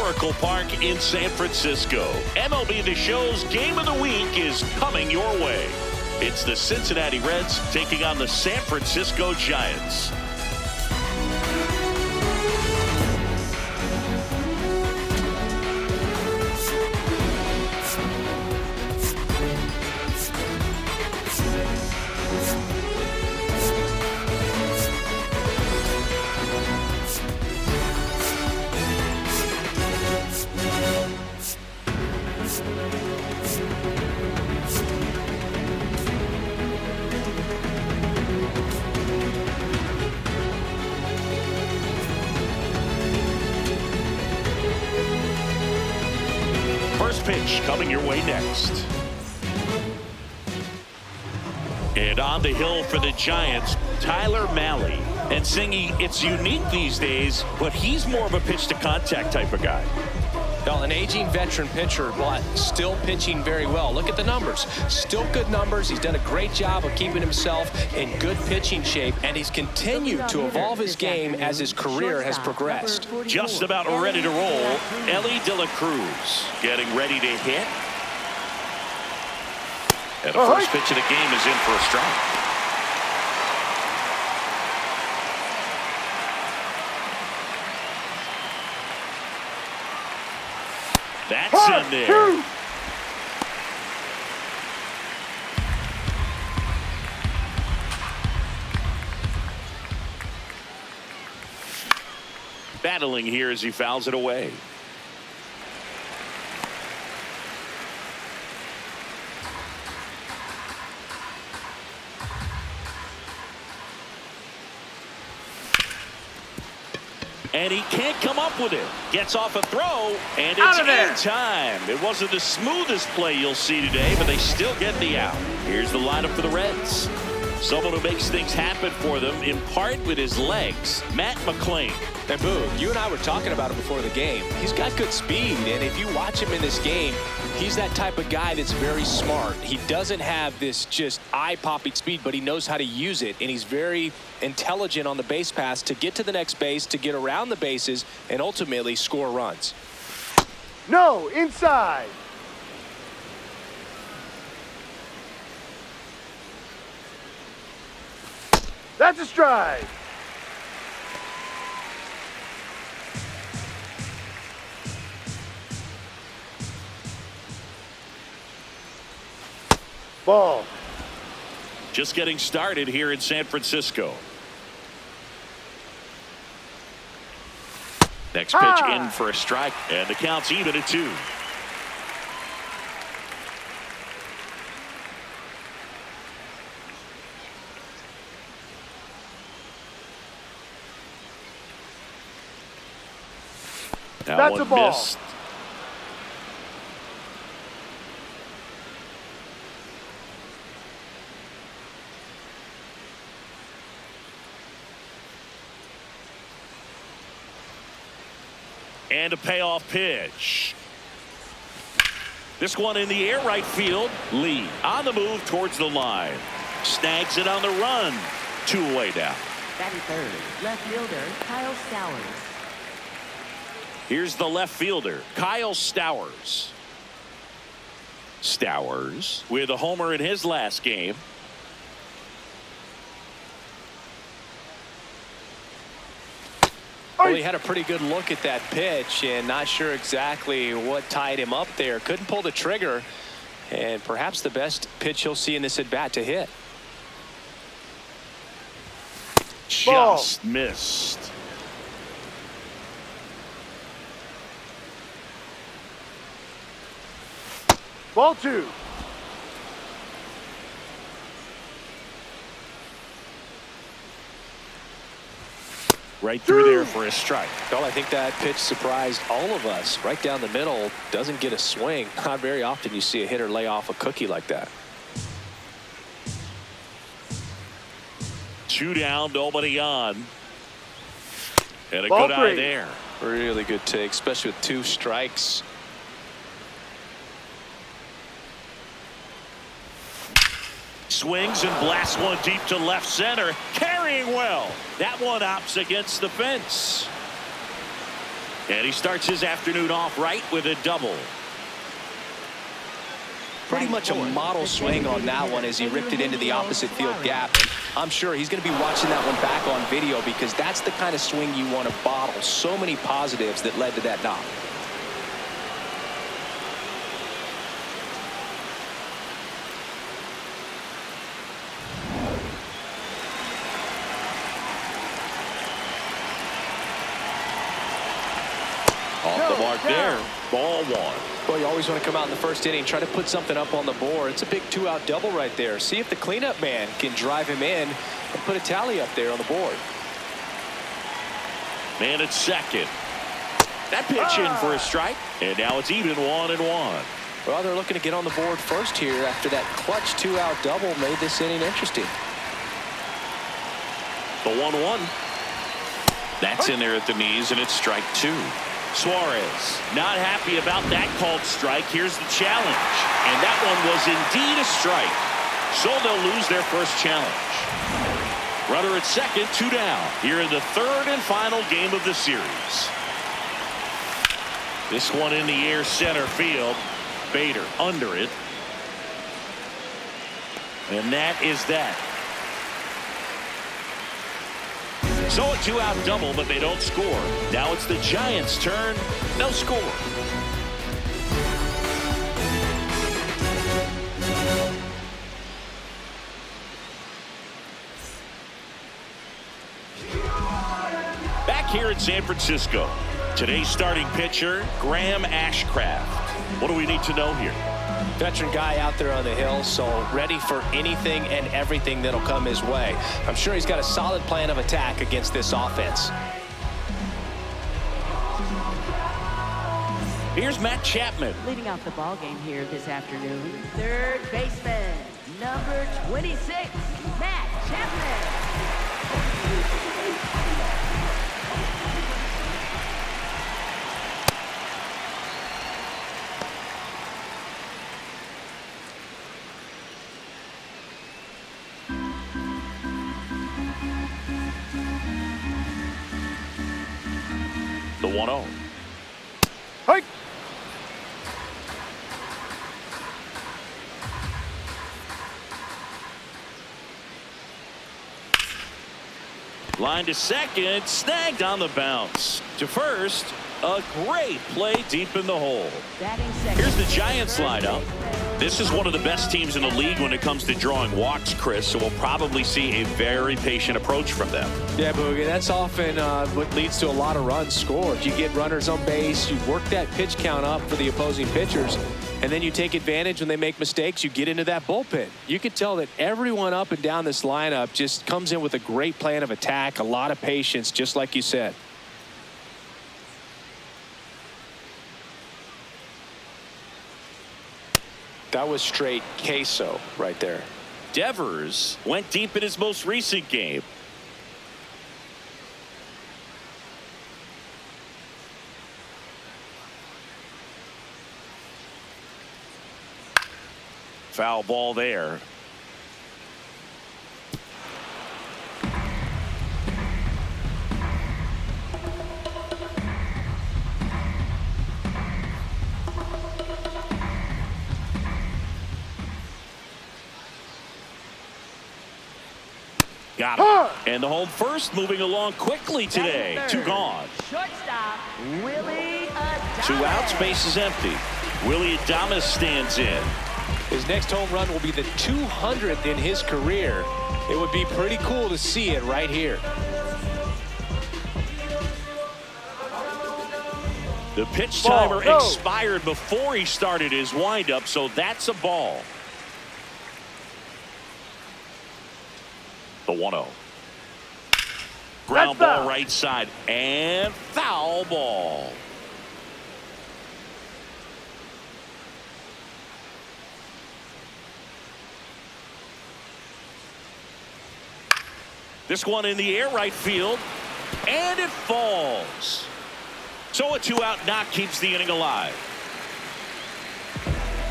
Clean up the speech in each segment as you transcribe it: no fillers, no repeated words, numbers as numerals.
Oracle Park in San Francisco. MLB The Show's Game of the Week is coming your way. It's the Cincinnati Reds taking on the San Francisco Giants. First pitch coming your way next. And on the hill for the Giants, Tyler Mahle. And Singy, it's unique these days, but he's more of a pitch to contact type of guy. Well, an aging veteran pitcher, but still pitching very well. Look at the numbers. Still good numbers. He's done a great job of keeping himself in good pitching shape, and he's continued to evolve his game as his career has progressed. Just about ready to roll, Elly De La Cruz getting ready to hit. And the first pitch of the game is in for a strike. That's in there. Battling here as he fouls it away. And he can't come up with it. Gets off a throw, and it's in time. It wasn't the smoothest play you'll see today, but they still get the out. Here's the lineup for the Reds. Someone who makes things happen for them, in part with his legs, Matt McLain. And Boo, you and I were talking about it before the game. He's got good speed, and if you watch him in this game, he's that type of guy that's very smart. He doesn't have this just eye-popping speed, but he knows how to use it, and he's very intelligent on the base pass to get to the next base, to get around the bases, and ultimately score runs. No, inside. That's a strike. Ball. Just getting started here in San Francisco. Next pitch in for a strike, and the count's even at 2. That's a ball. Missed. And a payoff pitch. This one in the air, right field. Lee on the move towards the line. Snags it on the run. 2 away now. Batting third, left fielder Kyle Stowers. Here's the left fielder, Kyle Stowers. Stowers with a homer in his last game. Well, he had a pretty good look at that pitch and not sure exactly what tied him up there. Couldn't pull the trigger, and perhaps the best pitch he'll see in this at-bat to hit. Just missed. Ball 2. Right through there for a strike. Well, I think that pitch surprised all of us. Right down the middle, doesn't get a swing. Not very often you see a hitter lay off a cookie like that. 2 down, nobody on. And a Ball good 3. eye there. Really good take, especially with 2 strikes. Swings and blasts one deep to left center. Carrying well. That one opts against the fence. And he starts his afternoon off right with a double. Pretty much a model swing on that one as he ripped it into the opposite field gap. And I'm sure he's going to be watching that one back on video because that's the kind of swing you want to bottle. So many positives that led to that knock. Off the mark there. Ball one. Well, you always want to come out in the first inning, try to put something up on the board. It's a big two-out double right there. See if the cleanup man can drive him in and put a tally up there on the board. Man at second. That pitch in for a strike. And now it's even 1-1. Well, they're looking to get on the board first here after that clutch two-out double made this inning interesting. The 1-1. That's in there at the knees, and it's strike two. Suarez not happy about that called strike. Here's the challenge. And that one was indeed a strike. So they'll lose their first challenge. Runner at second, 2 down. Here in the third and final game of the series. This one in the air center field. Bader under it. And that is that. So a two-out double, but they don't score. Now it's the Giants' turn. No score. Back here in San Francisco. Today's starting pitcher, Graham Ashcraft. What do we need to know here? Veteran guy out there on the hill, so ready for anything and everything that'll come his way. I'm sure he's got a solid plan of attack against this offense. Here's Matt Chapman. Leading off the ball game here this afternoon, third baseman, number 26, Matt Chapman. The 1-0. Hike. Line to second, snagged on the bounce. To first, a great play deep in the hole. Here's the Giants lineup. This is one of the best teams in the league when it comes to drawing walks, Chris, so we'll probably see a very patient approach from them. Yeah, Boogie, that's often what leads to a lot of runs scored. You get runners on base, you work that pitch count up for the opposing pitchers, and then you take advantage when they make mistakes. You get into that bullpen. You can tell that everyone up and down this lineup just comes in with a great plan of attack, a lot of patience, just like you said. That was straight queso right there. Devers went deep in his most recent game. Foul ball there. Got it. And the home first moving along quickly today. 2 gone. Shortstop, Willy Adames. 2 outs, base is empty. Willy Adames stands in. His next home run will be the 200th in his career. It would be pretty cool to see it right here. The pitch timer expired before he started his windup, so that's a ball. The 1-0. Ground ball right side and foul ball. This one in the air right field, and it falls. So a 2-out knock keeps the inning alive.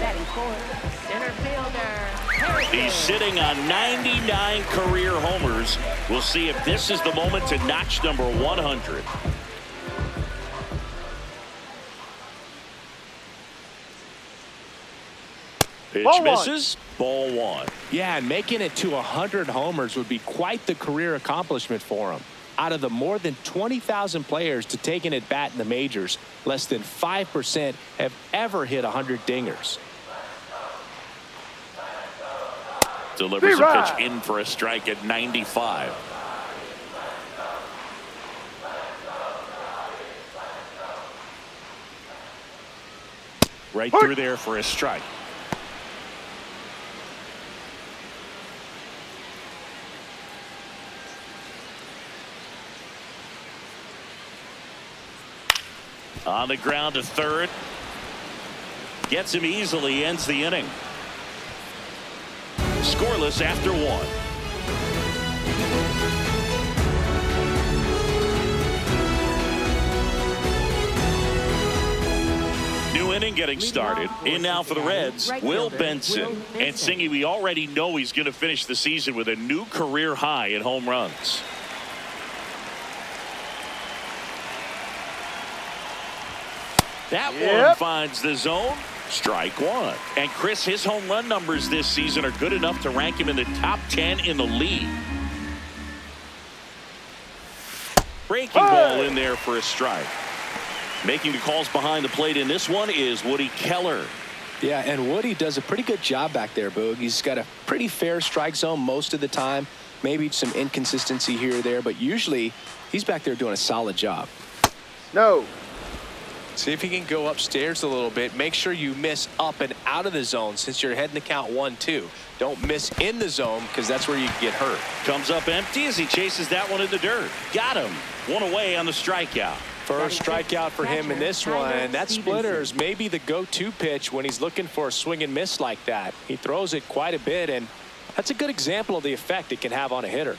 Batting fourth, center fielder. He's sitting on 99 career homers. We'll see if this is the moment to notch number 100. Pitch Ball misses. Ball one. Yeah, and making it to 100 homers would be quite the career accomplishment for him. Out of the more than 20,000 players to take an at-bat in the majors, less than 5% have ever hit 100 dingers. Delivers a pitch in for a strike at 95. Right through there for a strike. On the ground to third. Gets him easily, ends the inning. Scoreless after one. New inning getting started. In now for the Reds, Will Benson. And Singy, we already know he's going to finish the season with a new career high in home runs. That one finds the zone. Strike one. And Chris, his home run numbers this season are good enough to rank him in the top 10 in the league. Breaking ball in there for a strike. Making the calls behind the plate in this one is Woody Keller. Yeah, and Woody does a pretty good job back there, Boog. He's got a pretty fair strike zone most of the time. Maybe some inconsistency here or there, but usually he's back there doing a solid job. No. See if he can go upstairs a little bit. Make sure you miss up and out of the zone since you're heading to count 1-2. Don't miss in the zone because that's where you can get hurt. Comes up empty as he chases that one in the dirt. Got him. One away on the strikeout. First strikeout for him in this one. That splitter is maybe the go-to pitch when he's looking for a swing and miss like that. He throws it quite a bit, and that's a good example of the effect it can have on a hitter.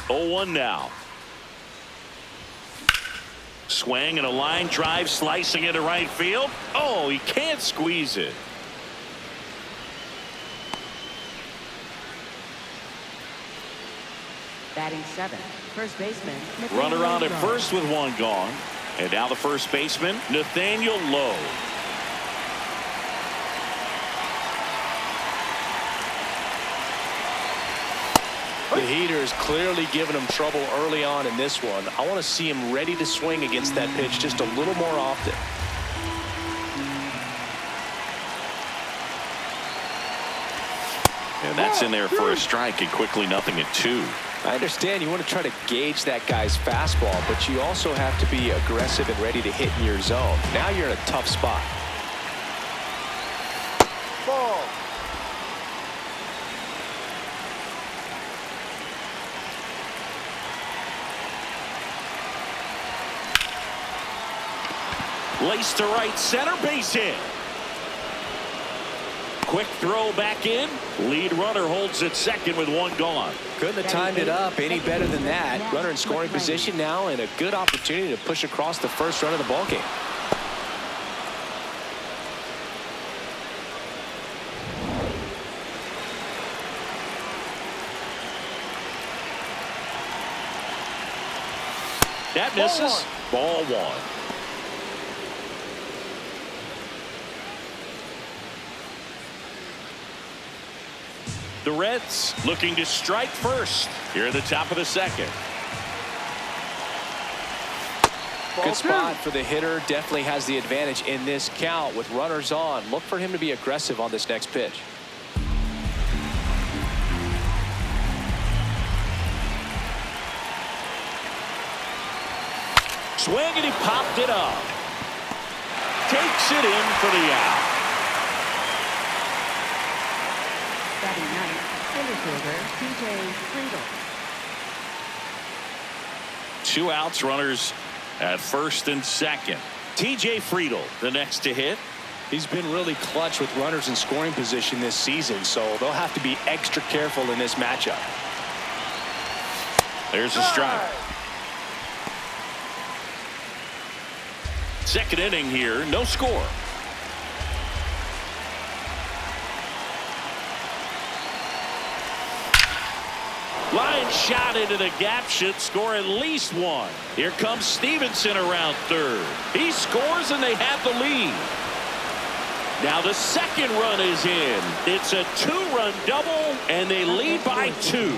Oh, 1 now. Swing and a line drive, slicing into right field. Oh, he can't squeeze it. Batting 7, first baseman. Runner on at first with one gone. And now the first baseman, Nathaniel Lowe. The heater is clearly giving him trouble early on in this one. I want to see him ready to swing against that pitch just a little more often. And that's in there for a strike, and quickly nothing at 2. I understand you want to try to gauge that guy's fastball, but you also have to be aggressive and ready to hit in your zone. Now you're in a tough spot. Ball. Laced to right center, base hit. Quick throw back in. Lead runner holds at second with one gone. Couldn't have timed it up any better than that. Runner in scoring position now, and a good opportunity to push across the first run of the ballgame. That misses. Ball one. The Reds looking to strike first here at the top of the second. Good spot for the hitter. Definitely has the advantage in this count with runners on. Look for him to be aggressive on this next pitch. Swing, and he popped it up. Takes it in for the out. Batting 9th, center fielder TJ Friedl. 2 outs, runners at first and second. TJ Friedl, the next to hit. He's been really clutch with runners in scoring position this season, so they'll have to be extra careful in this matchup. There's a strike. Second inning here, no score. Line shot into the gap should score at least one. Here comes Stephenson around third. He scores and they have the lead. Now the second run is in. It's a 2-run double and they lead by 2.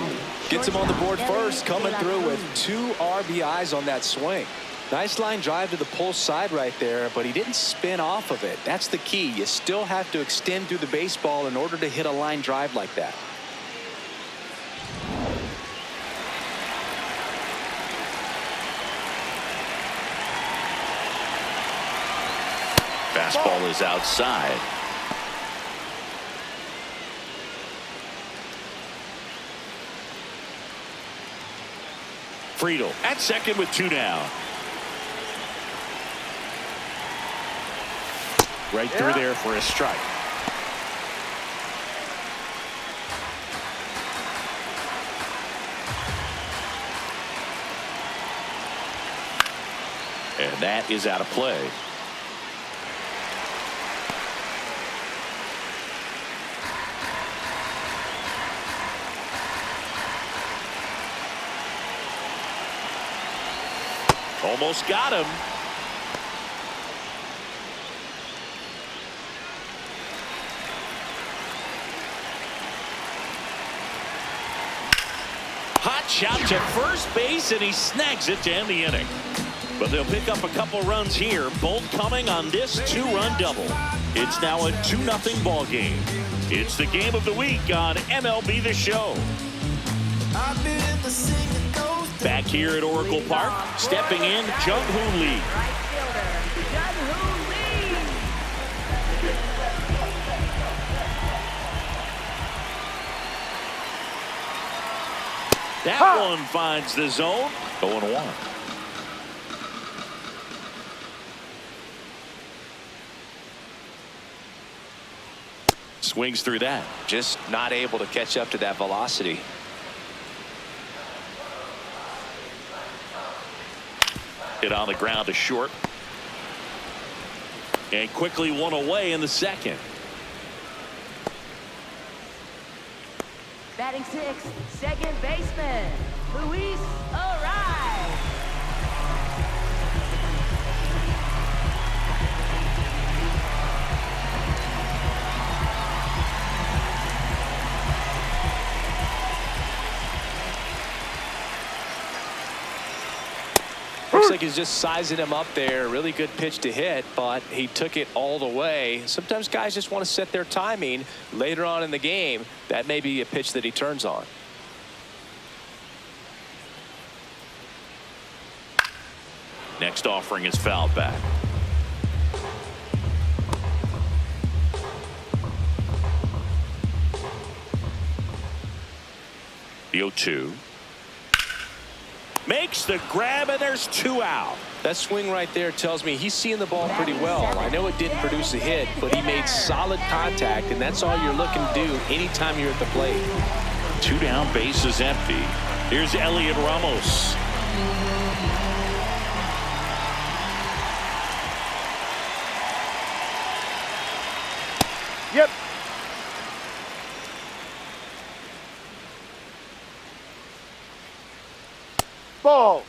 Gets him on the board first, coming through with 2 RBIs on that swing. Nice line drive to the pull side right there, but he didn't spin off of it. That's the key. You still have to extend through the baseball in order to hit a line drive like that. Fastball is outside. Friedl at second with 2 down. Right through there for a strike. And that is out of play. Almost got him. Hot shot to first base, and he snags it to end the inning. But they'll pick up a couple runs here, both coming on this 2-run double. It's now a 2-0 ball game. It's the game of the week on MLB The Show. Back here at Oracle Park, stepping in, Jung Hoo Lee. Right fielder, Jung Hoo Lee. That one finds the zone. 0-1. Swings through that. Just not able to catch up to that velocity. Hit on the ground to short. And quickly one away in the second. Batting 6th, second baseman, Luis Arraez. Looks like he's just sizing him up there. Really good pitch to hit, but he took it all the way. Sometimes guys just want to set their timing later on in the game. That may be a pitch that he turns on. Next offering is fouled back. The 0-2. Makes the grab, and there's 2 out. That swing right there tells me he's seeing the ball pretty well. I know it didn't produce a hit, but he made solid contact, and that's all you're looking to do anytime you're at the plate. 2 down, base is empty. Here's Heliot Ramos. Yep. Ball.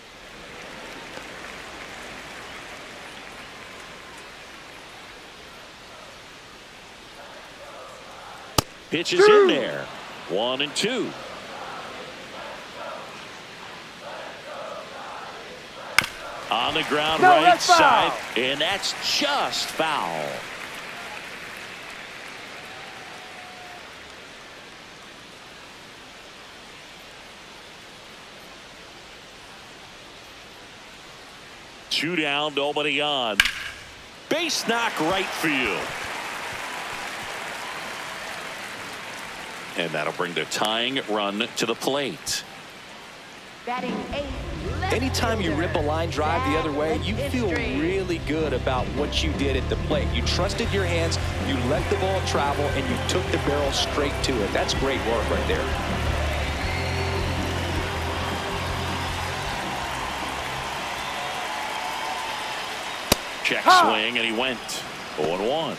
Pitch is in there. 1-2. On the ground, right side, and that's just foul. Two down, nobody on. Base knock right field. And that'll bring the tying run to the plate. Batting 8th, Anytime you rip a line drive the other way, you feel really good about what you did at the plate. You trusted your hands, you let the ball travel, and you took the barrel straight to it. That's great work right there. Check swing, and he went 0-1.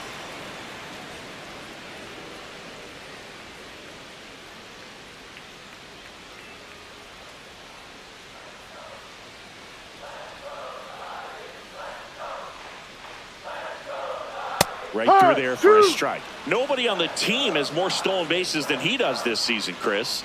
Right through there for a strike. Nobody on the team has more stolen bases than he does this season, Chris.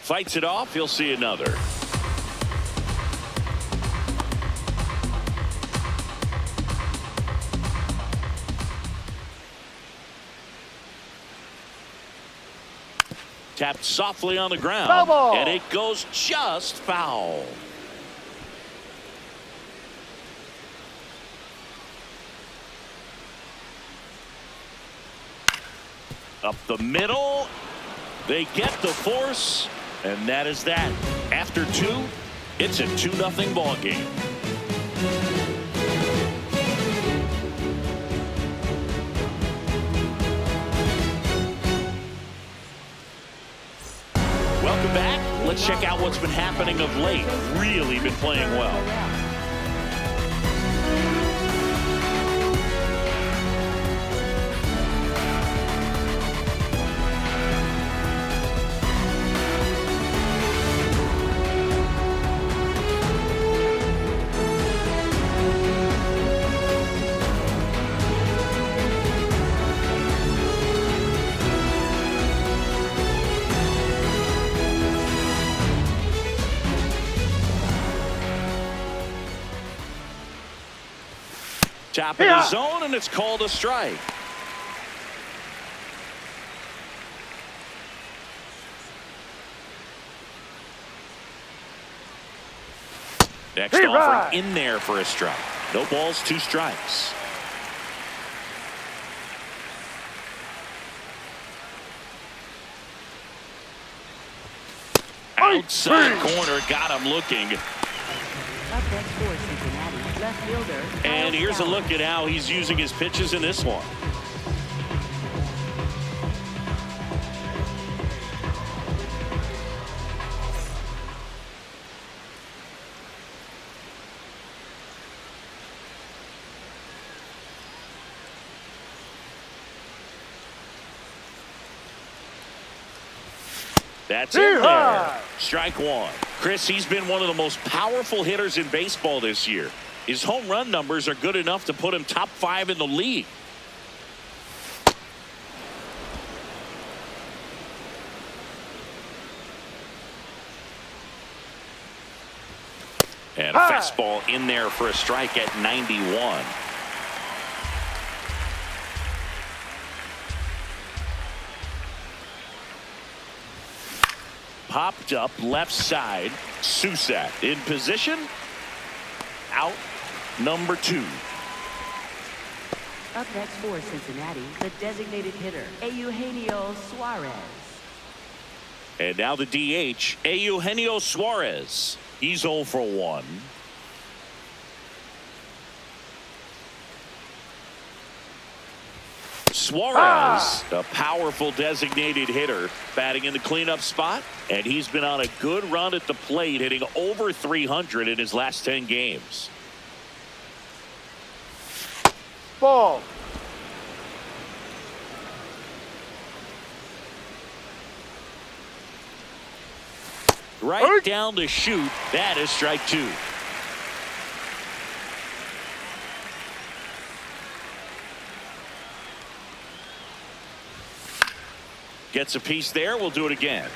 Fights it off. He'll see another. Tapped softly on the ground, and it goes just foul. Up the middle, they get the force, and that is that. After two, it's a 2-0 ball game. Welcome back. Let's check out what's been happening of late. Really been playing well. Top of the zone, and it's called a strike. Next offering in there for a strike. No balls, 2 strikes. Outside corner, got him looking. Up next for Cincinnati, left fielder. And here's a look at how he's using his pitches in this one. That's in there. Strike one. Chris, he's been one of the most powerful hitters in baseball this year. His home run numbers are good enough to put him top 5 in the league. And a fastball in there for a strike at 91. Popped up left side. Susac in position. Out number 2. Up next for Cincinnati, the designated hitter, Eugenio Suarez. And now the DH, Eugenio Suarez. He's 0 for 1. Suarez, a powerful designated hitter, batting in the cleanup spot, and he's been on a good run at the plate, hitting over 300 in his last 10 games. Ball. Right down the chute. That is strike 2. Gets a piece there. We'll do it again.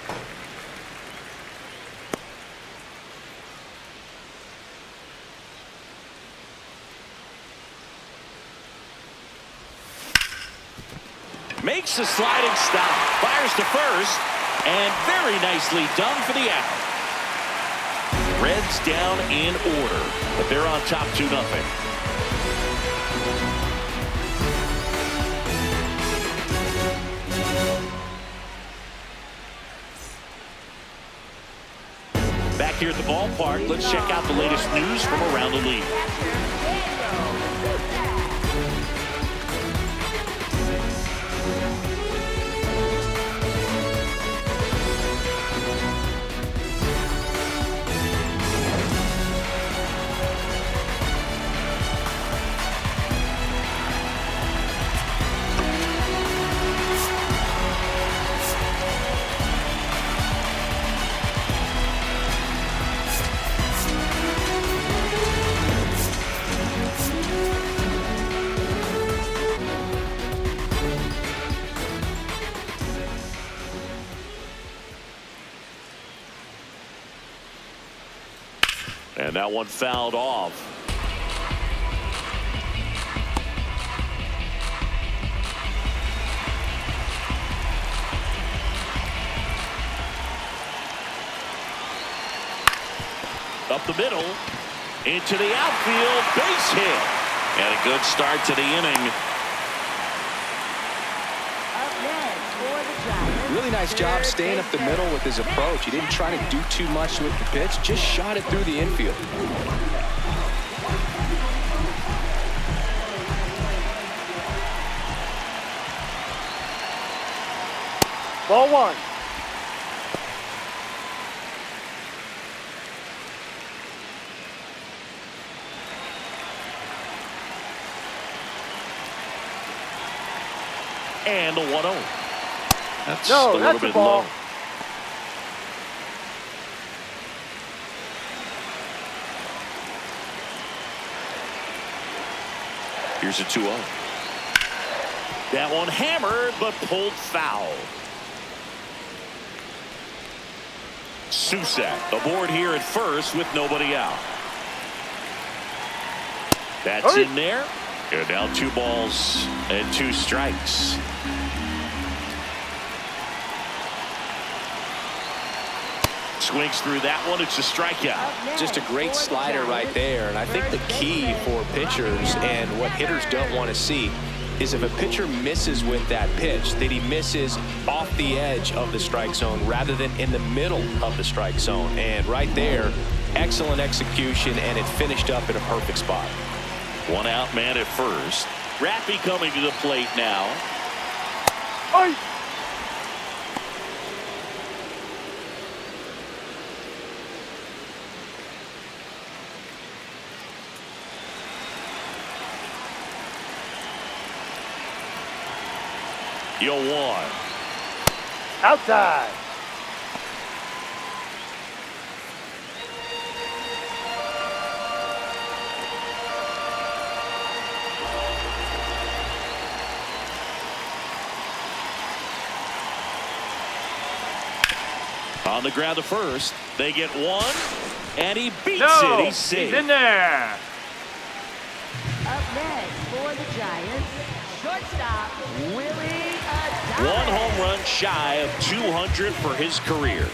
Makes a sliding stop. Fires to first. And very nicely done for the out. Reds down in order. But they're on top 2-0. Back here at the ballpark, let's check out the latest news from around the league. And that one fouled off. Up the middle, into the outfield, base hit. And a good start to the inning. Up next for the Giants. Really nice job staying up the middle with his approach. He didn't try to do too much with the pitch, just shot it through the infield. Ball one. And the 1-0. That's No, a little that's bit a ball. low. Here's a 2-0. That one hammered, but pulled foul. Susac aboard here at first with nobody out. That's in there. And now 2 balls and 2 strikes. Swings through that one. It's a strikeout. Just a great slider right there. And I think the key for pitchers and what hitters don't want to see is if a pitcher misses with that pitch, that he misses off the edge of the strike zone rather than in the middle of the strike zone. And right there, excellent execution, and it finished up in a perfect spot. 1 out, man at first. Rappy coming to the plate now. Oi. Yo 1. Outside. On the ground to first. They get 1. And he beats No, it. He's safe. he's in there. Up next for the Giants, shortstop Willy Adames. 1 home run shy of 200 for his career.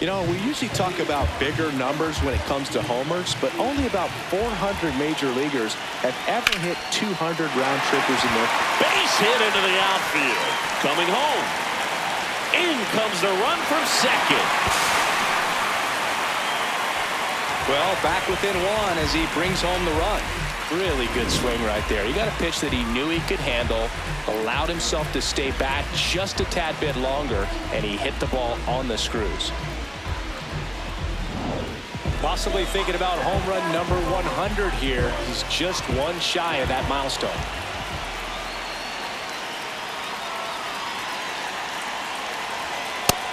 You know, we usually talk about bigger numbers when it comes to homers, but only about 400 major leaguers have ever hit 200 round trippers in their Base hit into the outfield. Coming home. In comes the run from second. Well, back within 1 as he brings home the run. Really good swing right there. He got a pitch that he knew he could handle, allowed himself to stay back just a tad bit longer, and he hit the ball on the screws. Possibly thinking about home run number 100 here. He's just 1 shy of that milestone.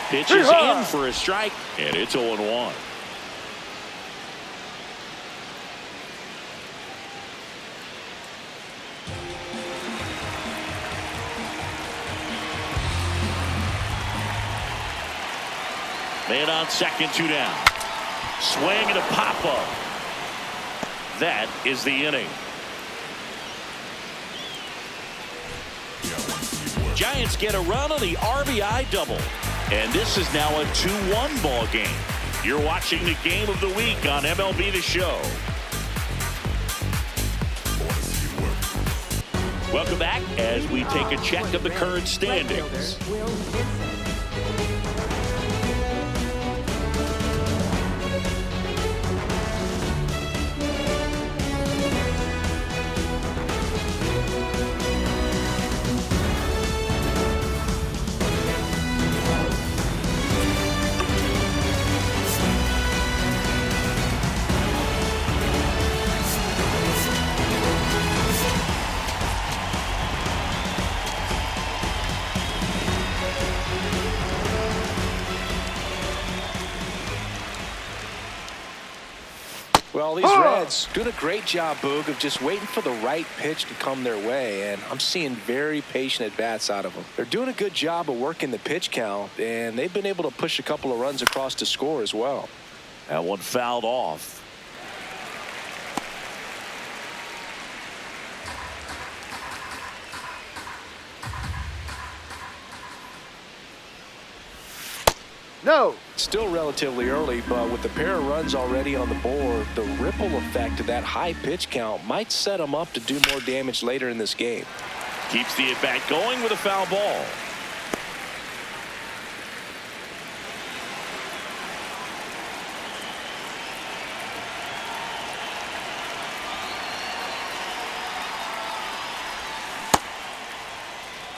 Pitches in for a strike, and it's 0-1. Man on second, 2 down. Swing and a pop-up. That is the inning. Giants get a run on the RBI double. And this is now a 2-1 ball game. You're watching the game of the week on MLB The Show. Welcome back as we take a check of the current standings. Will Benson. Well, these Reds doing a great job, Boog, of just waiting for the right pitch to come their way, and I'm seeing very patient at-bats out of them. They're doing a good job of working the pitch count, and they've been able to push a couple of runs across to score as well. That one fouled off. No. Still relatively early, but with the pair of runs already on the board, the ripple effect of that high pitch count might set him up to do more damage later in this game. Keeps the at-bat going with a foul ball.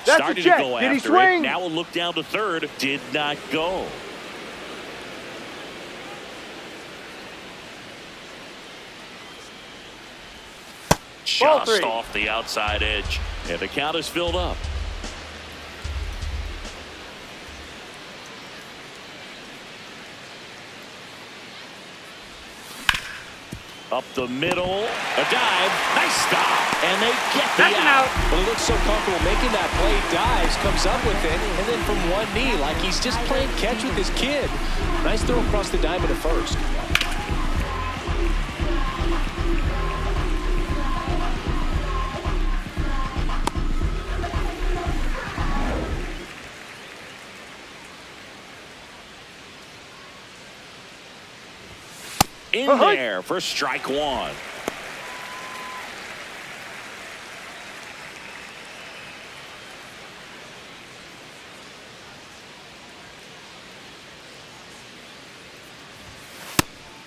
That's Started a check. to go Did he after swing? it. Now we'll look down to third. Did not go. Ball Just three. off the outside edge. And the count is filled up. Up the middle. A dive. Nice stop. And they get the out. But he looks so comfortable making that play. Dives, comes up with it, and then from one knee, like he's just playing catch with his kid. Nice throw across the diamond at first. In there for strike one.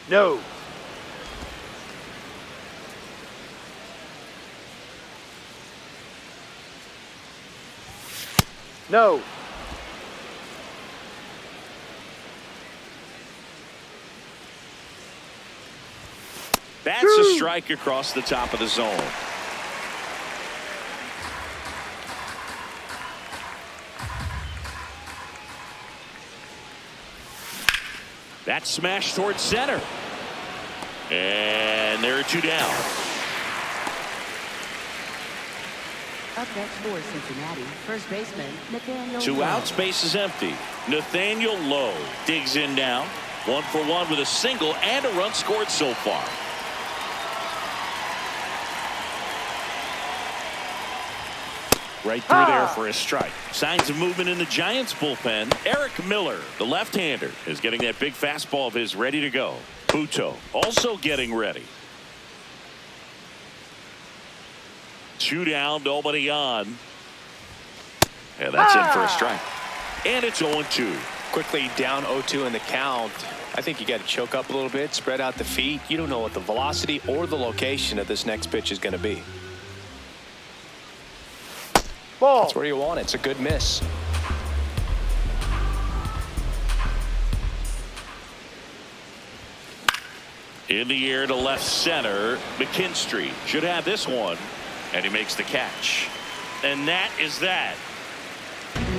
No. No. That's a strike across the top of the zone. That smash towards center. And there are two down. Up next for Cincinnati, first baseman Nathaniel Two Lowe. outs, base is empty. Nathaniel Lowe digs in now. 1 for 1 with a single and a run scored so far. Right through there for a strike. Signs of movement in the Giants bullpen. Eric Miller, the left-hander, is getting that big fastball of his ready to go. Puto also getting ready. 2 down, nobody on. And that's in for a strike. And it's 0-2. Quickly down 0-2 in the count. I think you got to choke up a little bit, spread out the feet. You don't know what the velocity or the location of this next pitch is going to be. Ball. That's where you want it. It's a good miss. In the air to left center. McKinstry should have this one. And he makes the catch. And that is that.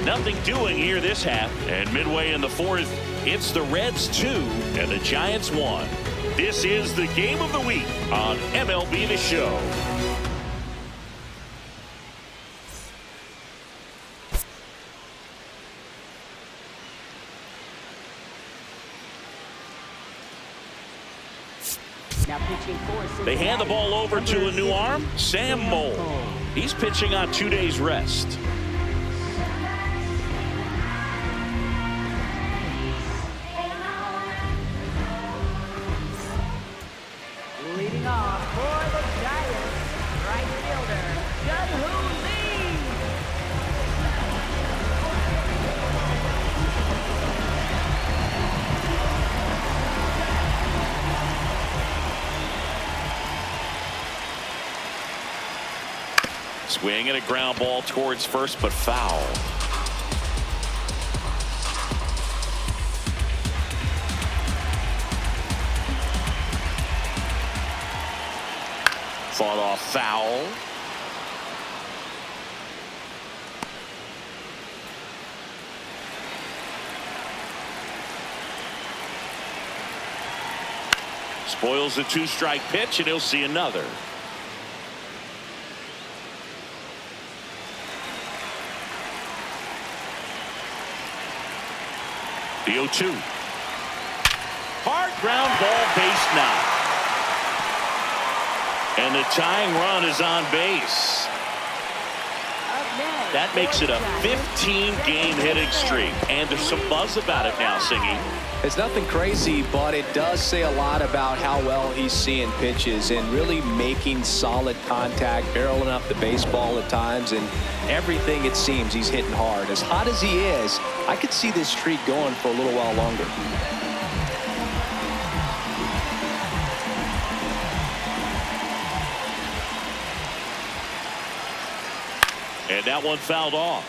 Nothing doing here this half. And midway in the fourth, it's the Reds 2 and the Giants 1. This is the game of the week on MLB The Show. Now pitching for Cincinnati. They hand the ball over to a new arm, Sam Mahle. He's pitching on 2 days rest. Leading off for the Giants, right fielder, Jung Hoo Lee. Swing and a ground ball towards first, but foul. Fought off foul. Spoils the 2-strike pitch, and he'll see another. The 0-2. Hard ground ball, base knock. And the tying run is on base. That makes it a 15-game hitting streak. And there's some buzz about it now, Singy. It's nothing crazy, but it does say a lot about how well he's seeing pitches and really making solid contact, barreling up the baseball at times, and everything it seems he's hitting hard. As hot as he is, I could see this streak going for a little while longer. And that one fouled off.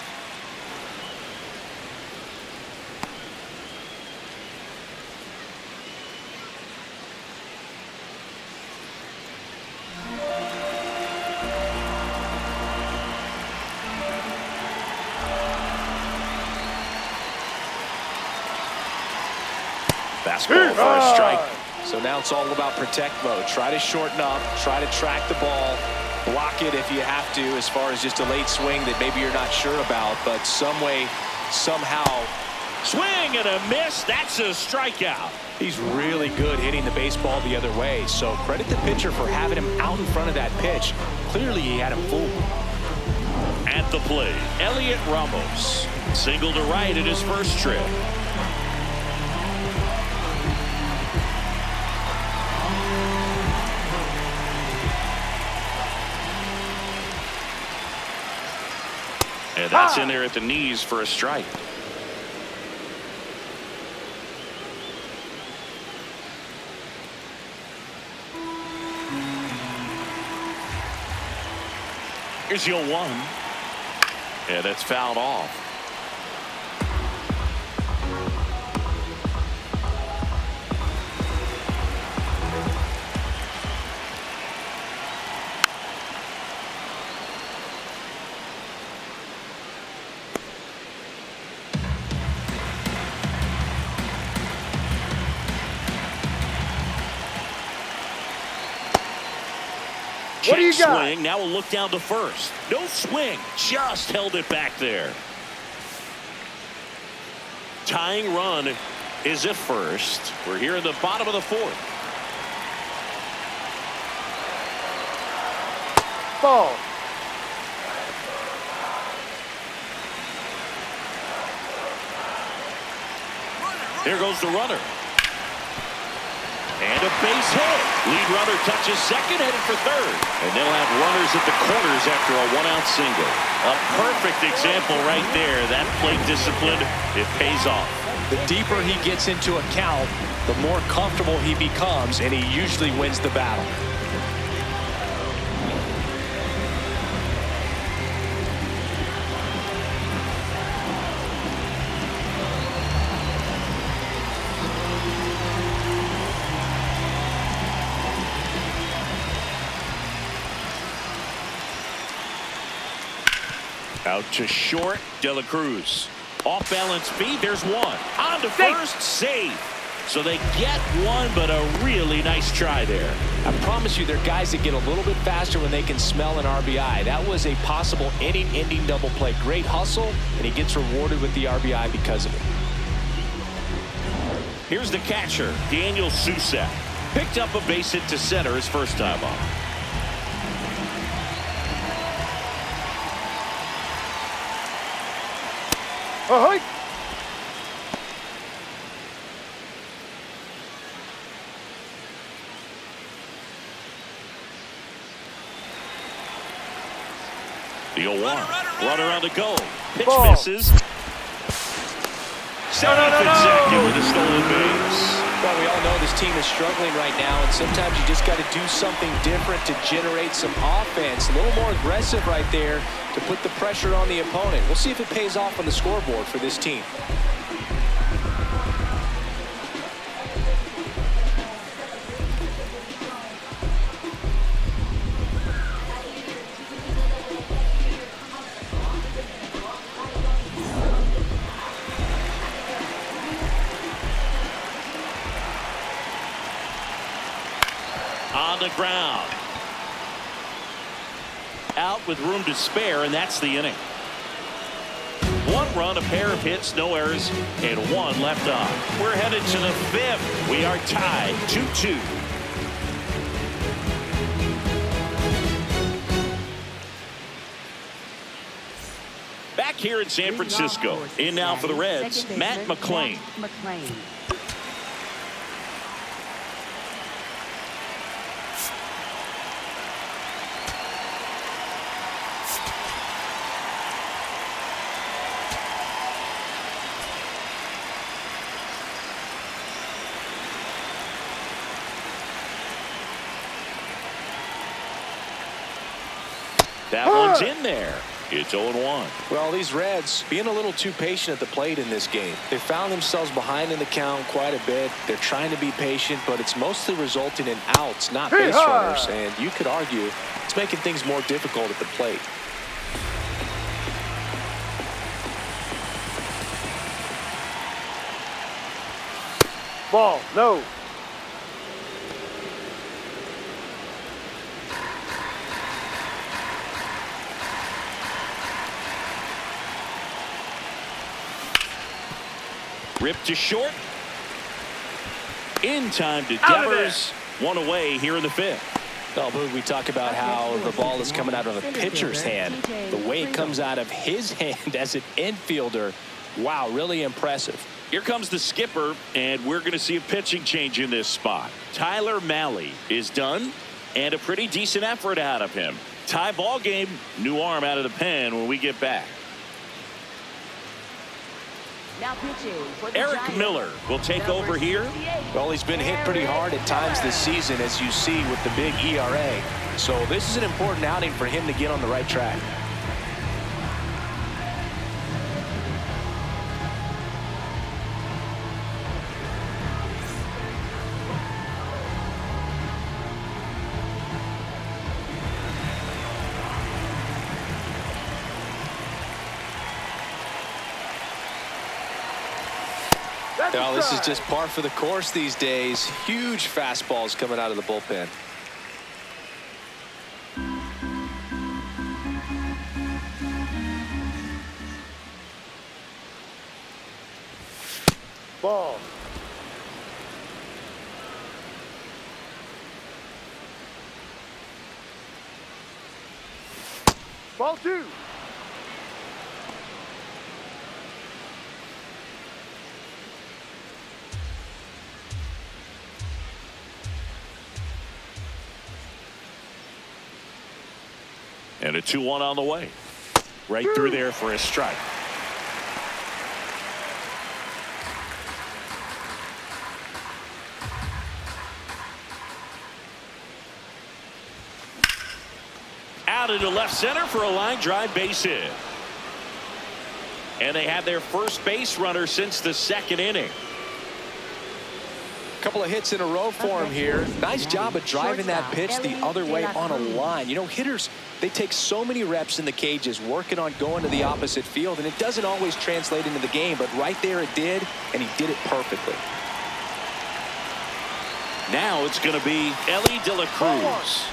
Fastball for a strike. So now it's all about protect mode. Try to shorten up, try to track the ball, block it if you have to, as far as just a late swing that maybe you're not sure about, but some way, somehow. Swing and a miss. That's a strikeout. He's really good hitting the baseball the other way, so credit the pitcher for having him out in front of that pitch. Clearly he had him fooled. At the plate, Heliot Ramos. Single to right in his first trip. And that's in there at the knees for a strike. Here's your 1. And that's fouled off. What do you got? Swing. Now we'll look down to first. No swing. Just held it back there. Tying run is at first. We're here in the bottom of the 4th. Ball. There goes the runner. And a base hit. Lead runner touches second, headed for third. And they'll have runners at the corners after a 1-out single. A perfect example right there. That plate discipline, it pays off. The deeper he gets into a count, the more comfortable he becomes, and he usually wins the battle. Out to short, De La Cruz. Off balance feed, there's one. On to first, save. So they get one, but a really nice try there. I promise you, there are guys that get a little bit faster when they can smell an RBI. That was a possible inning-ending double play. Great hustle, and he gets rewarded with the RBI because of it. Here's the catcher, Daniel Susac. Picked up a base hit to center his first time up. Ahoy! The 0-1. Runner on the go. Pitch Ball. misses. Exactly with a stolen base. Well, we all know this team is struggling right now, and sometimes you just got to do something different to generate some offense. A little more aggressive right there to put the pressure on the opponent. We'll see if it pays off on the scoreboard for this team. On the ground. Out with room to spare, and that's the inning. 1 home run, a pair of hits, no errors, and 1 left on. We're headed to the 5th. We are tied 2-2. Back here in San Francisco. In now for the Reds, Matt McLain. That one's in there. It's 0-1. Well, these Reds being a little too patient at the plate in this game. They found themselves behind in the count quite a bit. They're trying to be patient, but it's mostly resulting in outs, not base runners. And you could argue it's making things more difficult at the plate. Ball, no. Ripped to short. In time to Devers. 1 away here in the 5th. Well, Boog, we talk about how the ball is coming out of a pitcher's hand. The way it comes out of his hand as an infielder, wow, really impressive. Here comes the skipper, and we're going to see a pitching change in this spot. Tyler Mahle is done, and a pretty decent effort out of him. Tie ball game, new arm out of the pen when we get back. Now pitching for the Eric Giants. Miller will take over here. Well, he's been hit pretty hard at times this season, as you see with the big ERA. So this is an important outing for him to get on the right track. Well, this is just par for the course these days. Huge fastballs coming out of the bullpen. Ball. Ball 2. And a 2-1 on the way. Right through there for a strike. Out into left center for a line drive base hit. And they had their first base runner since the 2nd inning. Couple of hits in a row for him here. Nice job of driving that pitch the other way on a line. You know, hitters, they take so many reps in the cages working on going to the opposite field, and it doesn't always translate into the game, but right there it did, and he did it perfectly. Now it's going to be Elly De La Cruz.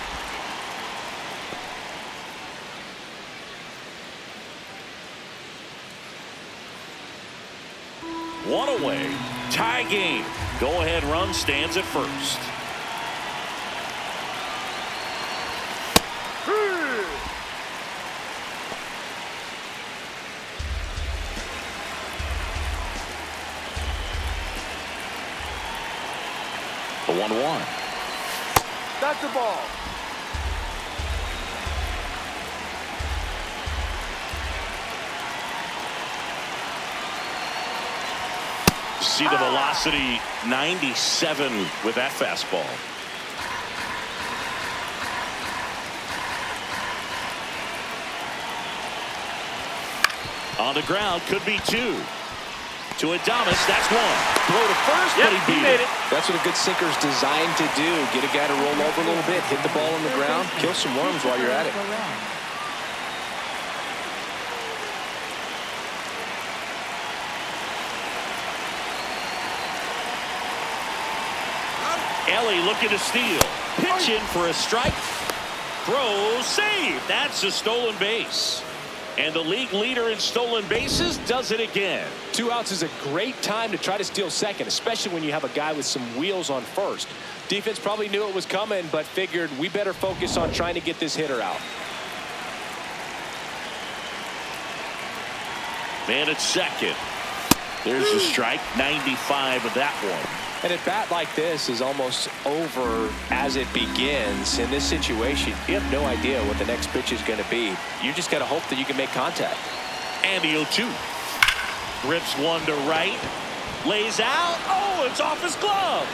One away. Tie game. Go-ahead run stands at first. The 1-1. That's the ball. See the velocity, 97 with that fastball. On the ground, could be 2. To Adames, that's 1. Throw to first, but he beat it. That's what a good sinker's designed to do. Get a guy to roll over a little bit, hit the ball on the ground, kill some worms while you're at it. Elly looking to steal. Pitch in for a strike. Throw, save. That's a stolen base. And the league leader in stolen bases does it again. 2 outs is a great time to try to steal second, especially when you have a guy with some wheels on first. Defense probably knew it was coming, but figured we better focus on trying to get this hitter out. Man at second. There's a strike. 95 of that one. And at bat like this is almost over as it begins. In this situation, you have no idea what the next pitch is going to be. You just got to hope that you can make contact. And the 0-2. Rips one to right. Lays out. Oh, it's off his glove.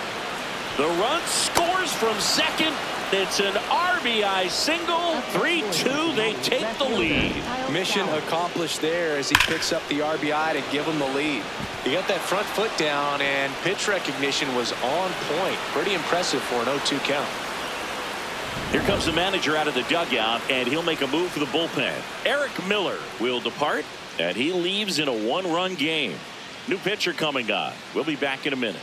The run scores from second. It's an RBI single. 3-2. They take the lead. Mission accomplished there as he picks up the RBI to give him the lead. He got that front foot down, and pitch recognition was on point. Pretty impressive for an 0-2 count. Here comes the manager out of the dugout, and he'll make a move for the bullpen. Eric Miller will depart, and he leaves in a 1-run game. New pitcher coming on. We'll be back in a minute.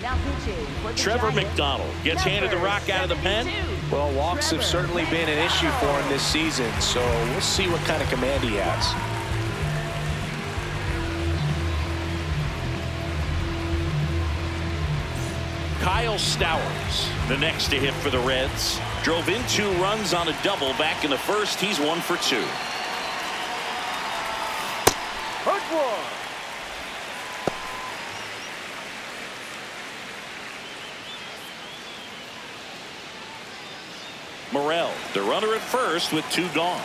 Now pitching for the Trevor Giants, McDonald gets handed the rock out of the pen. 72. Well, walks have certainly been an issue for him this season, so we'll see what kind of command he has. Kyle Stowers, the next to hit for the Reds. Drove in 2 runs on a double back in the first. He's 1 for 2. Hurt one. Morel, the runner at first with 2 gone.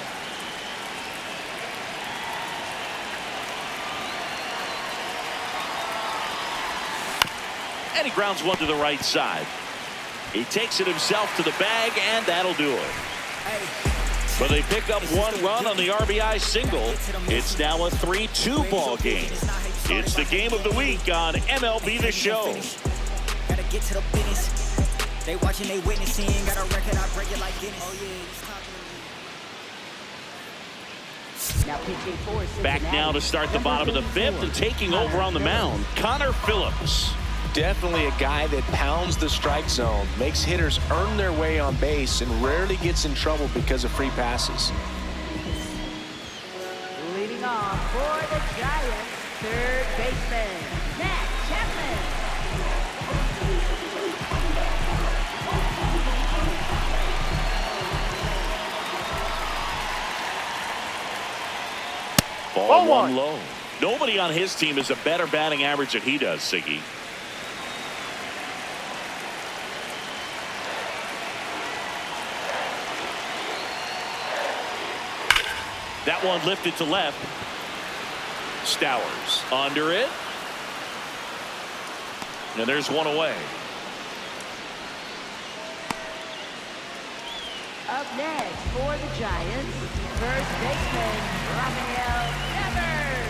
And he grounds one to the right side. He takes it himself to the bag, and that'll do it. But they pick up 1 run on the RBI single. It's now a 3-2 ball game. It's the game of the week on MLB The Show. Gotta get to the business. They watching, they witnessing. Got a record, I break it like Guinness. Oh yeah. Now pitching for Back Cincinnati, now to start the bottom of the 5th, and taking over on the mound, Connor Phillips. Definitely a guy that pounds the strike zone, makes hitters earn their way on base, and rarely gets in trouble because of free passes. Leading off for the Giants, third baseman, Matt Chapman. Ball 1 low. Nobody on his team has a better batting average than he does, Siggy. That one lifted to left. Stowers under it. And there's one away. Up next for the Giants, first baseman, Rafael Devers.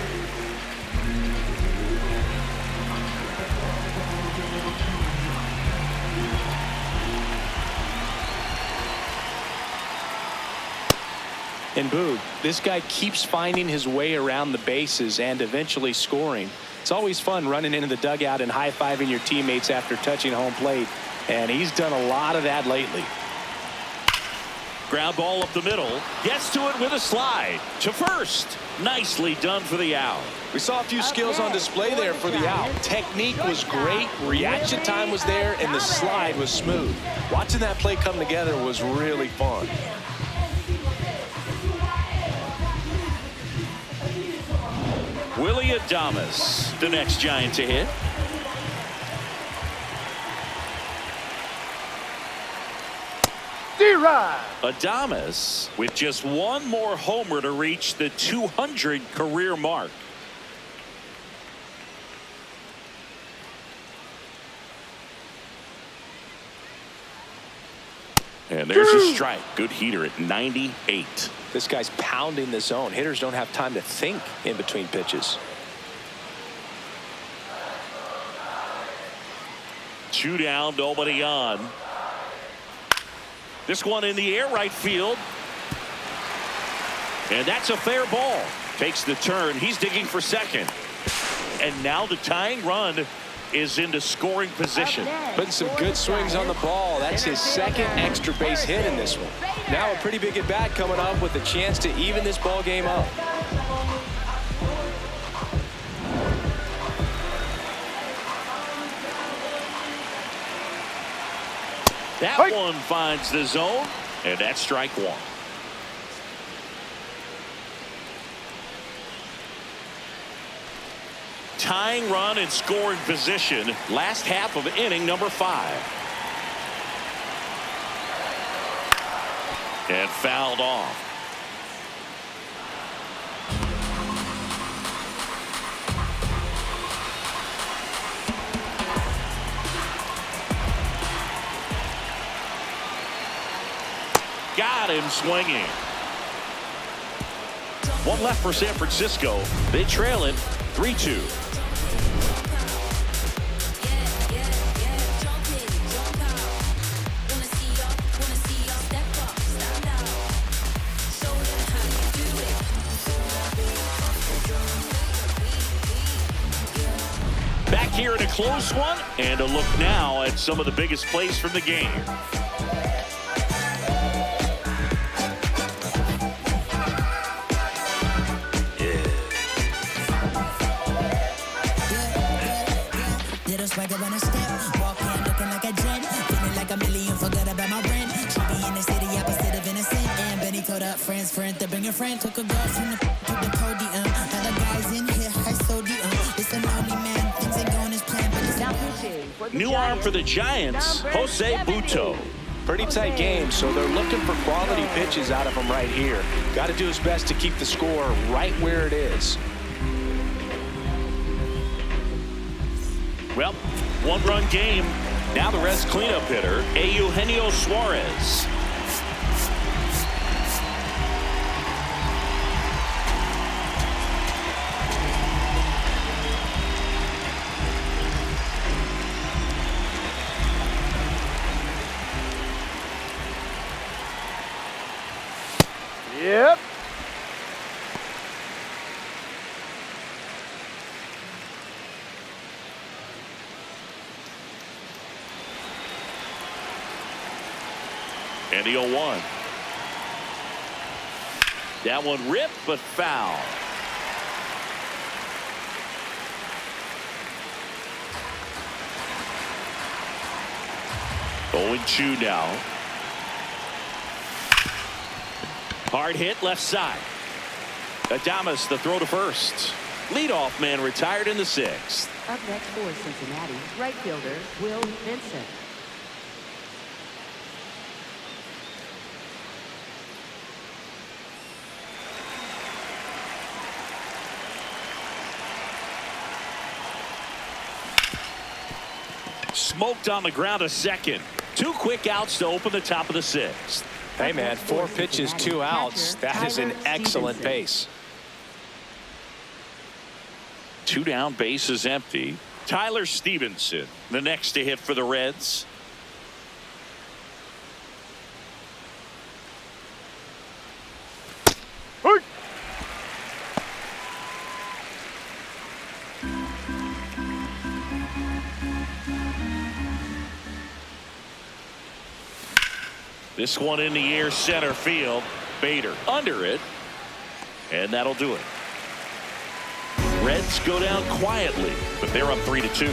And Boog, this guy keeps finding his way around the bases and eventually scoring. It's always fun running into the dugout and high-fiving your teammates after touching home plate, and he's done a lot of that lately. Ground ball up the middle. Gets to it with a slide. To first. Nicely done for the out. We saw a few skills on display there for the out. Technique was great. Reaction time was there, and the slide was smooth. Watching that play come together was really fun. Willy Adames, the next Giant to hit. D-Ride. Adames with just 1 more homer to reach the 200 career mark. And there's a strike. Good heater at 98. This guy's pounding the zone. Hitters don't have time to think in between pitches. 2 down, nobody on. This one in the air, right field. And that's a fair ball. Takes the turn. He's digging for second. And now the tying run. is into scoring position. Putting some good swings on the ball. That's his second extra base hit in this one. Now a pretty big at-bat coming up with a chance to even this ball game up. That one finds the zone, and that's strike one. Tying run in scoring position. Last half of inning number 5. And fouled off. Got him swinging. One left for San Francisco. They trail it 3-2. Back here in a close one, and a look now at some of the biggest plays from the game. Swagger on a step, walk in looking like a jet, feeling like a million, forgot about my rent. She be in the city, opposite of innocent. And Benny told up friends to bring a friend. Took a girl from the podium. Other guys in here, high sodium. It's a lonely man, things ain't going as planned, but it's new arm for the Giants, Jose Butto. Pretty tight game, so they're looking for quality pitches out of him right here. Got to do his best to keep the score right where it is. Well, one-run game. Now the Reds cleanup hitter, Eugenio Suarez. Yep. And the 0-1. That one ripped, but foul. Going 2 now. Hard hit left side. Adames the throw to first. Leadoff man retired in the 6th. Up next for Cincinnati, right fielder Will Benson. Smoked on the ground a second. 2 quick outs to open the top of the 6th. Hey man, 4 pitches, 2 outs. That is an excellent pace. 2 down, bases empty. Tyler Stephenson, the next to hit for the Reds. This one in the air, center field. Bader under it, and that'll do it. Reds go down quietly, but they're up 3-2.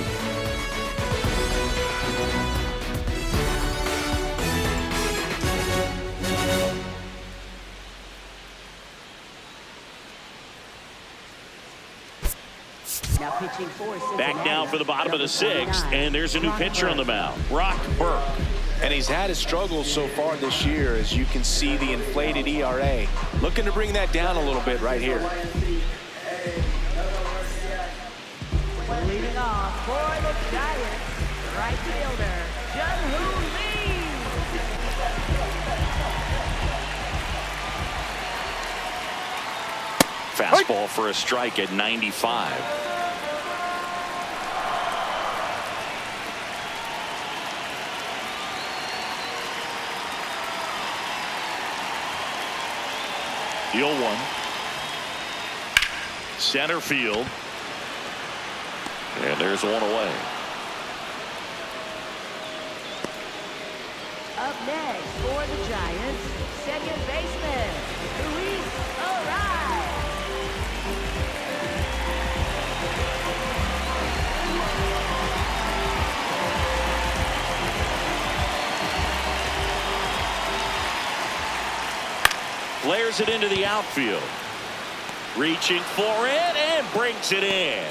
Now pitching for Cincinnati. Back now for the bottom of the 6th, and there's a new pitcher on the mound, Brock Burke. And he's had his struggles so far this year, as you can see the inflated ERA. Looking to bring that down a little bit right here. Leading off for the Giants, right fielder Jung Hoo Lee. Fastball for a strike at 95. The 0-1. Center field. And there's one away. Up next for the Giants, second baseman, Luis Arraez. Flares it into the outfield. Reaching for it and brings it in.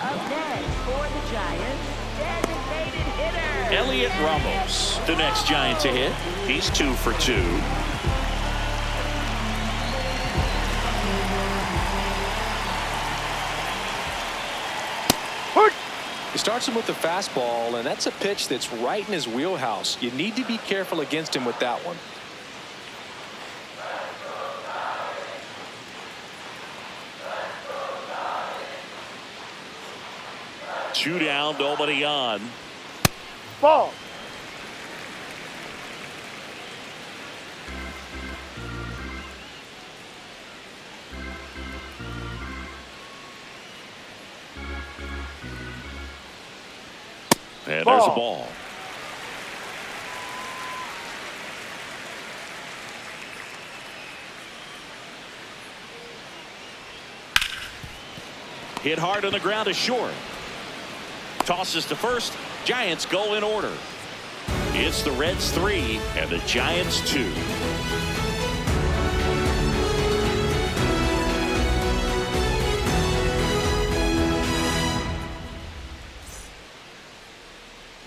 Up next for the Giants, designated hitter, Heliot Ramos, the next Giant to hit. He's 2 for 2. He starts him with the fastball, and that's a pitch that's right in his wheelhouse. You need to be careful against him with that one. 2 down, nobody on. Ball. And there's a ball. Hit hard on the ground to short. Tosses to first. Giants go in order. It's the Reds 3 and the Giants 2.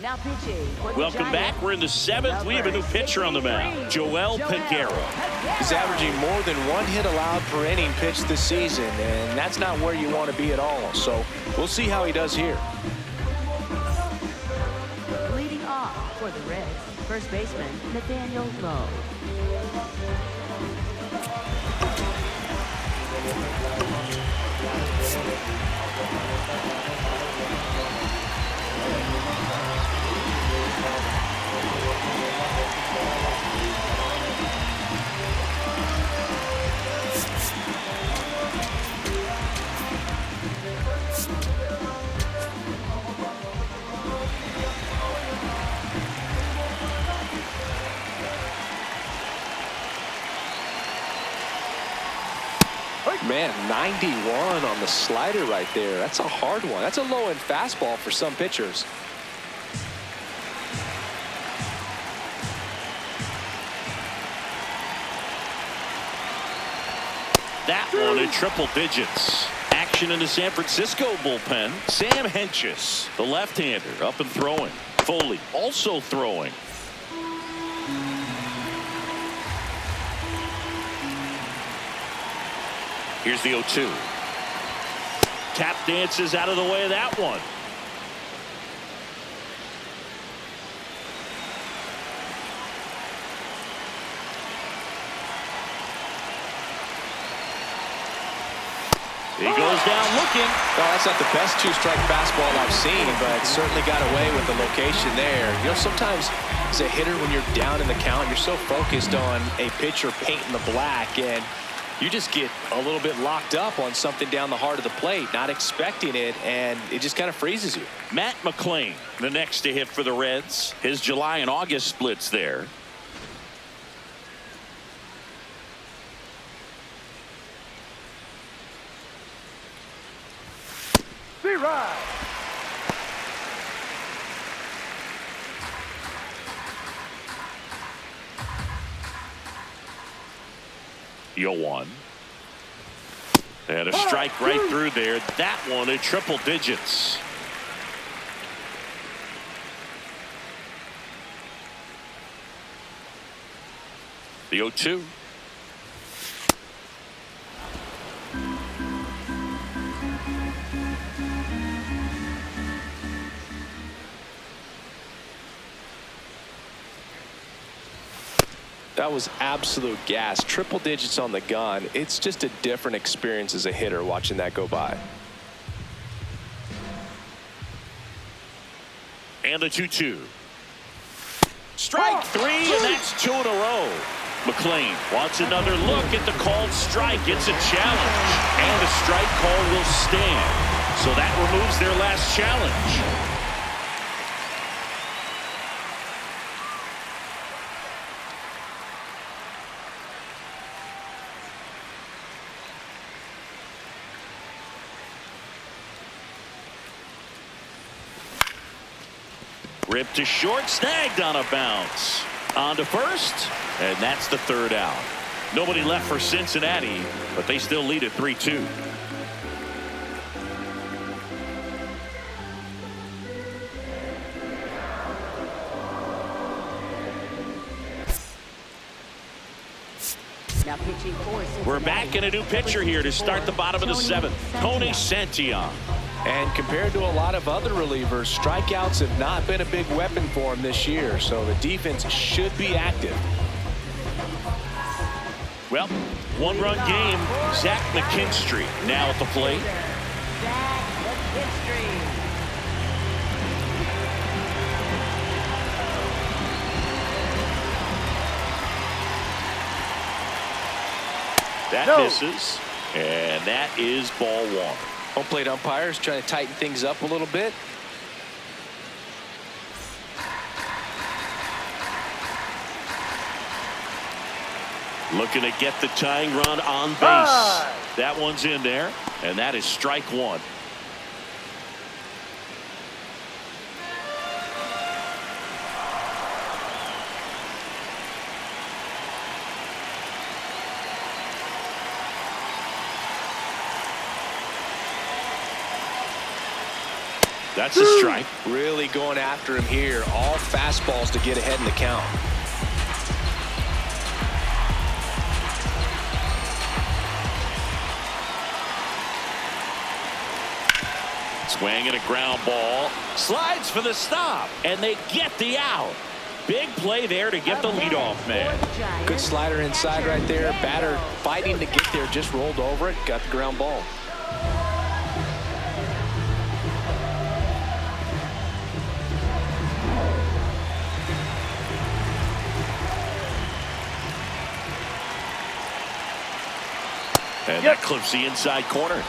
Now pitching for the Welcome back. We're in the 7th. We have a new pitcher on the mound, Joel Peguero. He's averaging more than 1 hit allowed per inning pitched this season, and that's not where you want to be at all. So we'll see how he does here. Leading off for the Reds, first baseman Nathaniel Lowe. Man, 91 on the slider right there. That's a hard one. That's a low-end fastball for some pitchers. That one in triple digits. Action in the San Francisco bullpen. Sam Hentges, the left-hander, up and throwing. Foley also throwing. Here's the 0-2. Tap dances out of the way of that one. He goes down looking. Well, that's not the best 2-strike fastball I've seen, but certainly got away with the location there. You know, sometimes as a hitter, when you're down in the count, you're so focused on a pitcher painting the black, and you just get a little bit locked up on something down the heart of the plate, not expecting it, and it just kind of freezes you. Matt McLain, the next to hit for the Reds. His July and August splits there. C-Ride. The 0-1. And a strike right through there. That one in triple digits. The 0-2. That was absolute gas. Triple digits on the gun. It's just a different experience as a hitter watching that go by. And a 2-2. Strike 3, and that's 2 in a row. McLain wants another look at the called strike. It's a challenge, and a strike call will stand. So that removes their last challenge. Ripped to short, snagged on a bounce. On to first, and that's the third out. Nobody left for Cincinnati, but they still lead at 3-2. Now pitching for Cincinnati. We're back in a new pitcher here to start the bottom of the seventh. Tony Santillan. And compared to a lot of other relievers, strikeouts have not been a big weapon for him this year, so the defense should be active. Well, one-run game. Zach McKinstry now at the plate. Zach McKinstry. That misses, and that is ball one. Home plate umpires trying to tighten things up a little bit. Looking to get the tying run on base. That one's in there, and that is strike one. That's a strike. Really going after him here. All fastballs to get ahead in the count. Swing and a ground ball. Slides for the stop, and they get the out. Big play there to get the leadoff man. Good slider inside right there. Batter fighting to get there, just rolled over it, got the ground ball. And that clips the inside corner.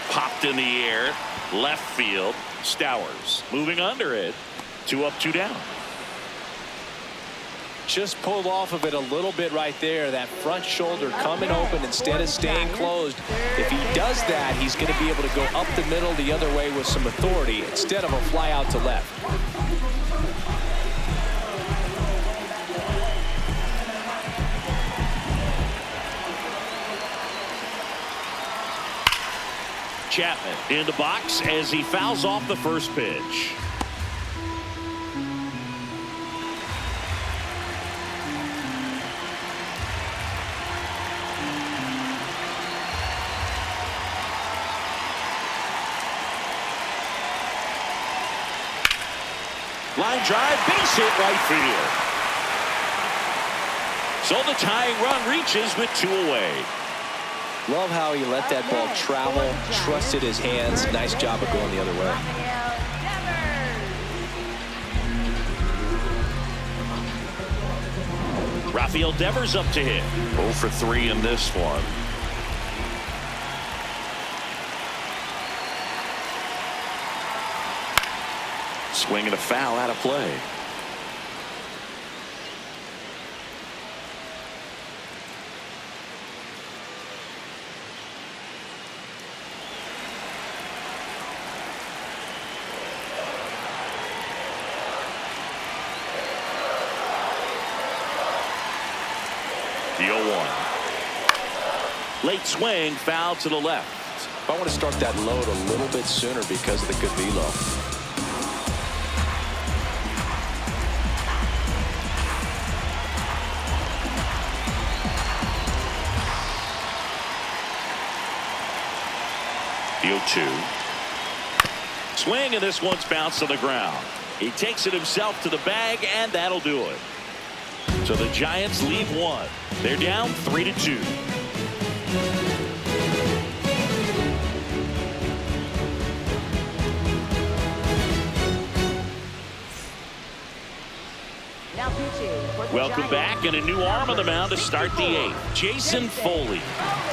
Popped in the air, left field. Stowers moving under it. 2 up, 2 down. Just pulled off of it a little bit right there. That front shoulder coming open instead of staying closed. If he does that, he's going to be able to go up the middle the other way with some authority instead of a fly out to left. Chapman in the box as he fouls off the first pitch. Line drive, base hit right field. So the tying run reaches with 2 away. Love how he let that ball travel, trusted his hands. Nice job of going the other way. Rafael Devers up to hit. 0 for 3 in this one. Swing and a foul out of play. The 0-1. Late swing, foul to the left. I want to start that load a little bit sooner because of the good velo. The 0-2. Swing, and this one's bounced to the ground. He takes it himself to the bag, and that'll do it. So the Giants lead 1. They're down 3-2. Now pitching for the Welcome Giants. back, and a new arm on the mound to start the 8th. Jason Foley.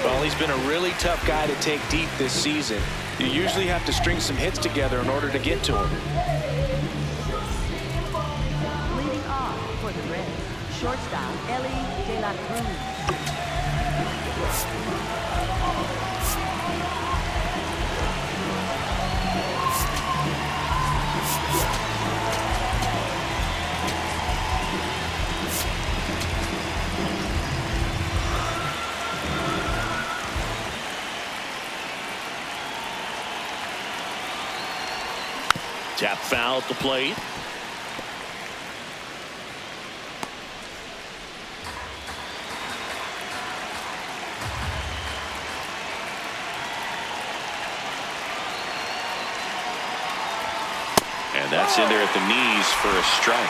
Well, he's been a really tough guy to take deep this season. You usually have to string some hits together in order to get to him. shortstop, Elly De La Cruz. Tap foul at the plate. And that's in there at the knees for a strike.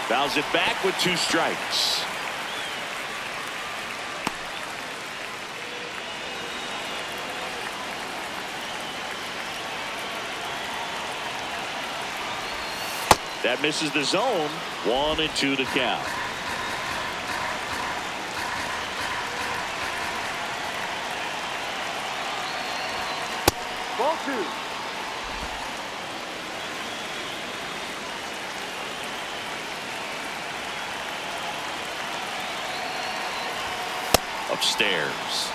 Fouls it back with 2 strikes. That misses the zone. 1-2 to count. Ball 2. Upstairs.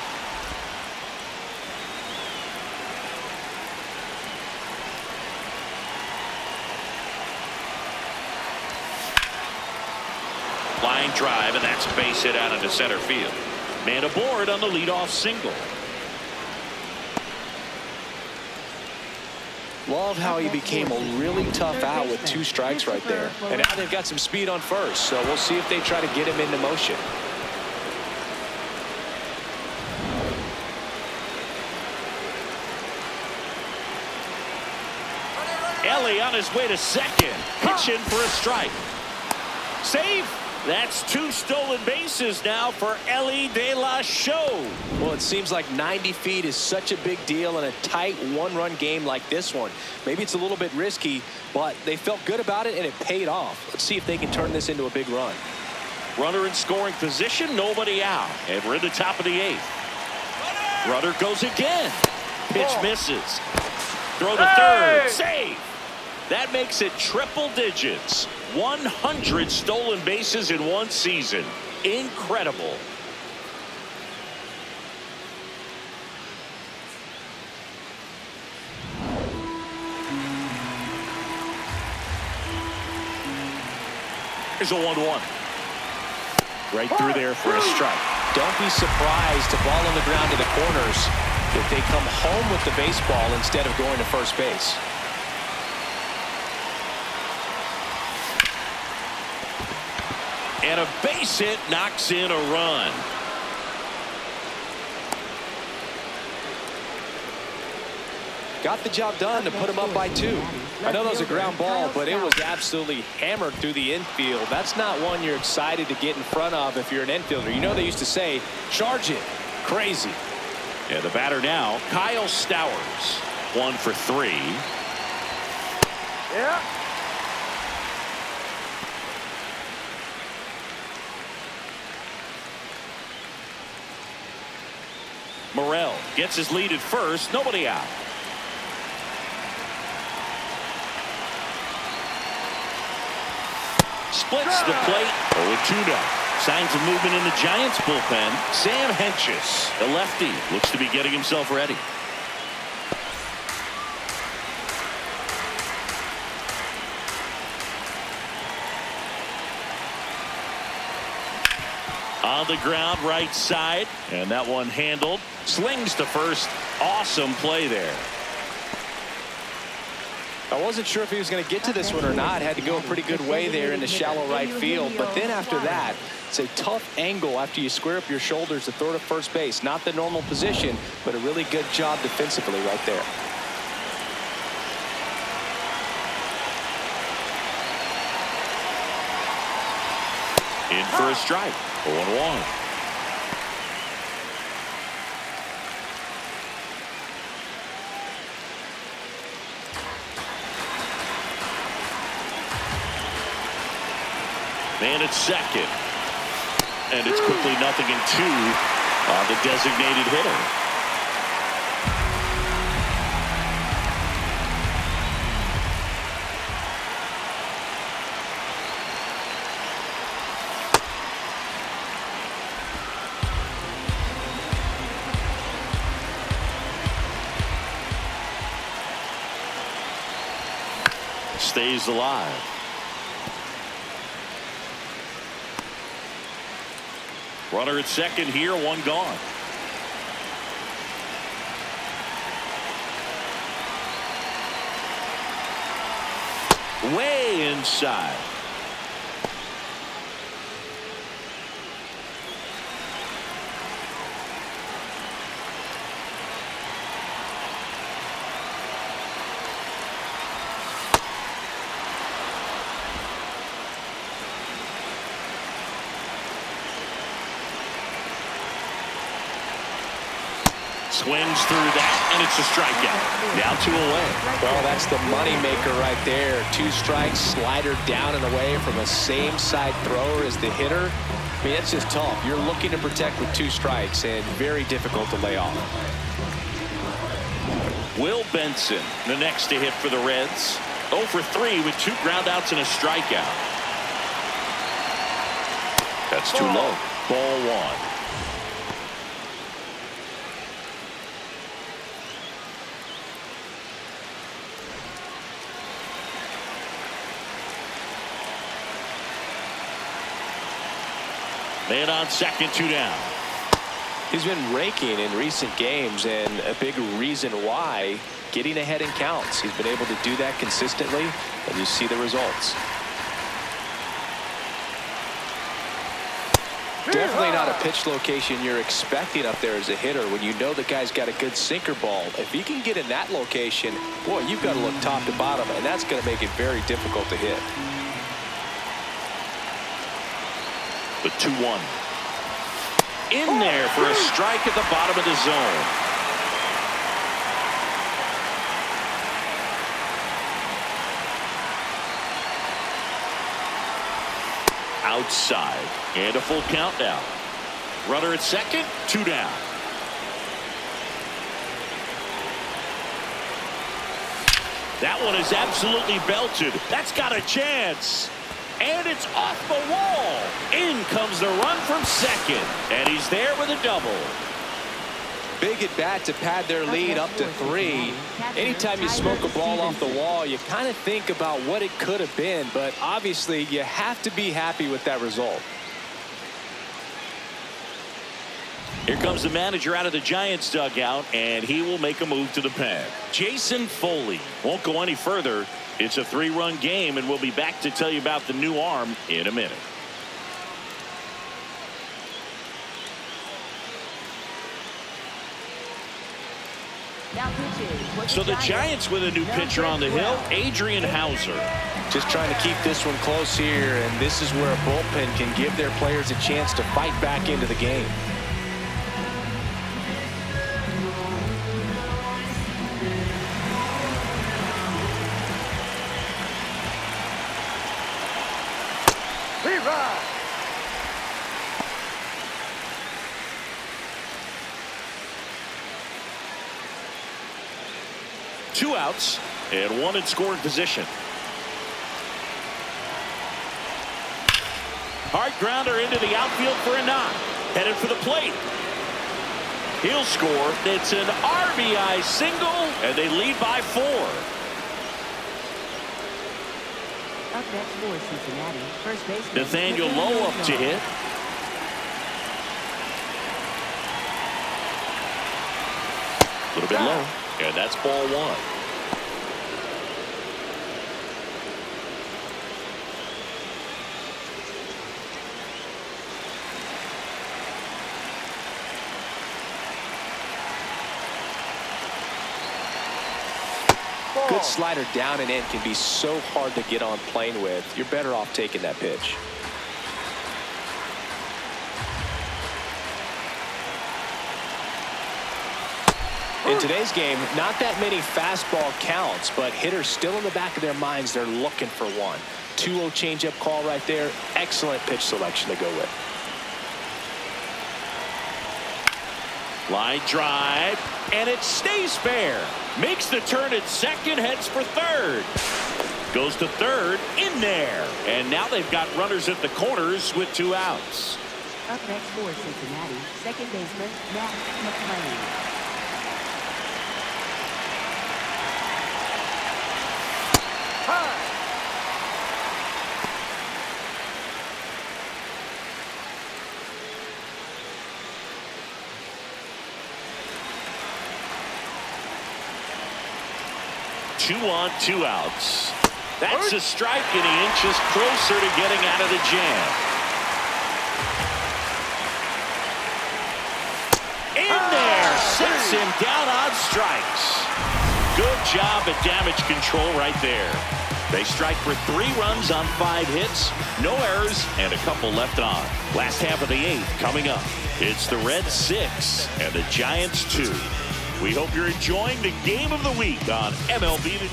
Line drive, and that's a base hit out into center field. Man aboard on the leadoff single. Love how he became a really tough out with 2 strikes right there. And now they've got some speed on first, so we'll see if they try to get him into motion. Elly on his way to second. Pitching for a strike. Save. That's 2 stolen bases now for Elly De La Cruz. Well, it seems like 90 feet is such a big deal in a tight 1-run game like this one. Maybe it's a little bit risky, but they felt good about it and it paid off. Let's see if they can turn this into a big run. Runner in scoring position, nobody out. And we're in the top of the 8th. Runner goes again. Pitch misses. Throw to third. Save. That makes it triple digits. 100 stolen bases in one season. Incredible. Here's a 1-1. Right through there for a strike. Don't be surprised to ball on the ground to the corners if they come home with the baseball instead of going to first base. And a base hit knocks in a run. Got the job done to put him up by 2. I know that was a ground ball, but it was absolutely hammered through the infield. That's not one you're excited to get in front of if you're an infielder. You know they used to say, charge it. Crazy. Yeah, the batter now, Kyle Stowers. 1 for 3. Yeah. Morel gets his lead at first. Nobody out. Splits the plate. 0-2 now. Signs of movement in the Giants bullpen. Sam Hentges, the lefty, looks to be getting himself ready. On the ground, right side, and that one handled. Slings to first. Awesome play there. I wasn't sure if he was going to get to this one or not. Had to go a pretty good way there in the shallow right field. But then after that, it's a tough angle after you square up your shoulders to throw to first base. Not the normal position, but a really good job defensively right there. In for a strike. 0-1. Man at second. And it's quickly 0-2 on the designated hitter. stays alive. Runner at second here, one gone. Way inside. Swings through that, and it's a strikeout. Now 2 away. Well, that's the money maker right there. 2 strikes, slider down and away from a same side thrower as the hitter. I mean, it's just tough. You're looking to protect with 2 strikes and very difficult to lay off. Will Benson, the next to hit for the Reds. 0 for 3 with 2 groundouts and a strikeout. That's too low. Ball 1. Man on second, 2 down. He's been raking in recent games, and a big reason why, getting ahead in counts. He's been able to do that consistently, and you see the results. Definitely not a pitch location you're expecting up there as a hitter when you know the guy's got a good sinker ball. If he can get in that location, boy, you've got to look top to bottom, and that's going to make it very difficult to hit. The 2-1. In there for a strike at the bottom of the zone. Outside. And a full count now. Runner at second, 2 down. That one is absolutely belted. That's got a chance. And it's off the wall. In comes the run from second. And he's there with a double. Big at bat to pad their lead up to 3. Anytime you smoke a ball off the wall, you kind of think about what it could have been. But obviously, you have to be happy with that result. Here comes the manager out of the Giants dugout, and he will make a move to the pen. Jason Foley won't go any further. It's a 3-run game, and we'll be back to tell you about the new arm in a minute. So the Giants with a new pitcher on the hill, Adrian Hauser. Just trying to keep this one close here, and this is where a bullpen can give their players a chance to fight back into the game. Two outs and one in scoring position. Hard grounder into the outfield for a knock. Headed for the plate. He'll score. It's an RBI single, and they lead by 4. Up next for Cincinnati, first baseman Nathaniel Lowe up to hit. A little bit low, and that's ball 1. Good slider down and in can be so hard to get on plane with. You're better off taking that pitch. In today's game, not that many fastball counts, but hitters still in the back of their minds, they're looking for one. 2-0 changeup call right there. Excellent pitch selection to go with. Line drive, and it stays fair. Makes the turn at second, heads for third. Goes to third, in there. And now they've got runners at the corners with 2 outs. Up next for Cincinnati, second baseman Matt McLain. Time. Two on, two outs. That's a strike, and he inches closer to getting out of the jam. In there, sits him down on strikes. Good job at damage control right there. They strike for 3 runs on 5 hits, no errors, and a couple left on. Last half of the 8th coming up. It's the Reds 6 and the Giants 2. We hope you're enjoying the game of the week on MLB.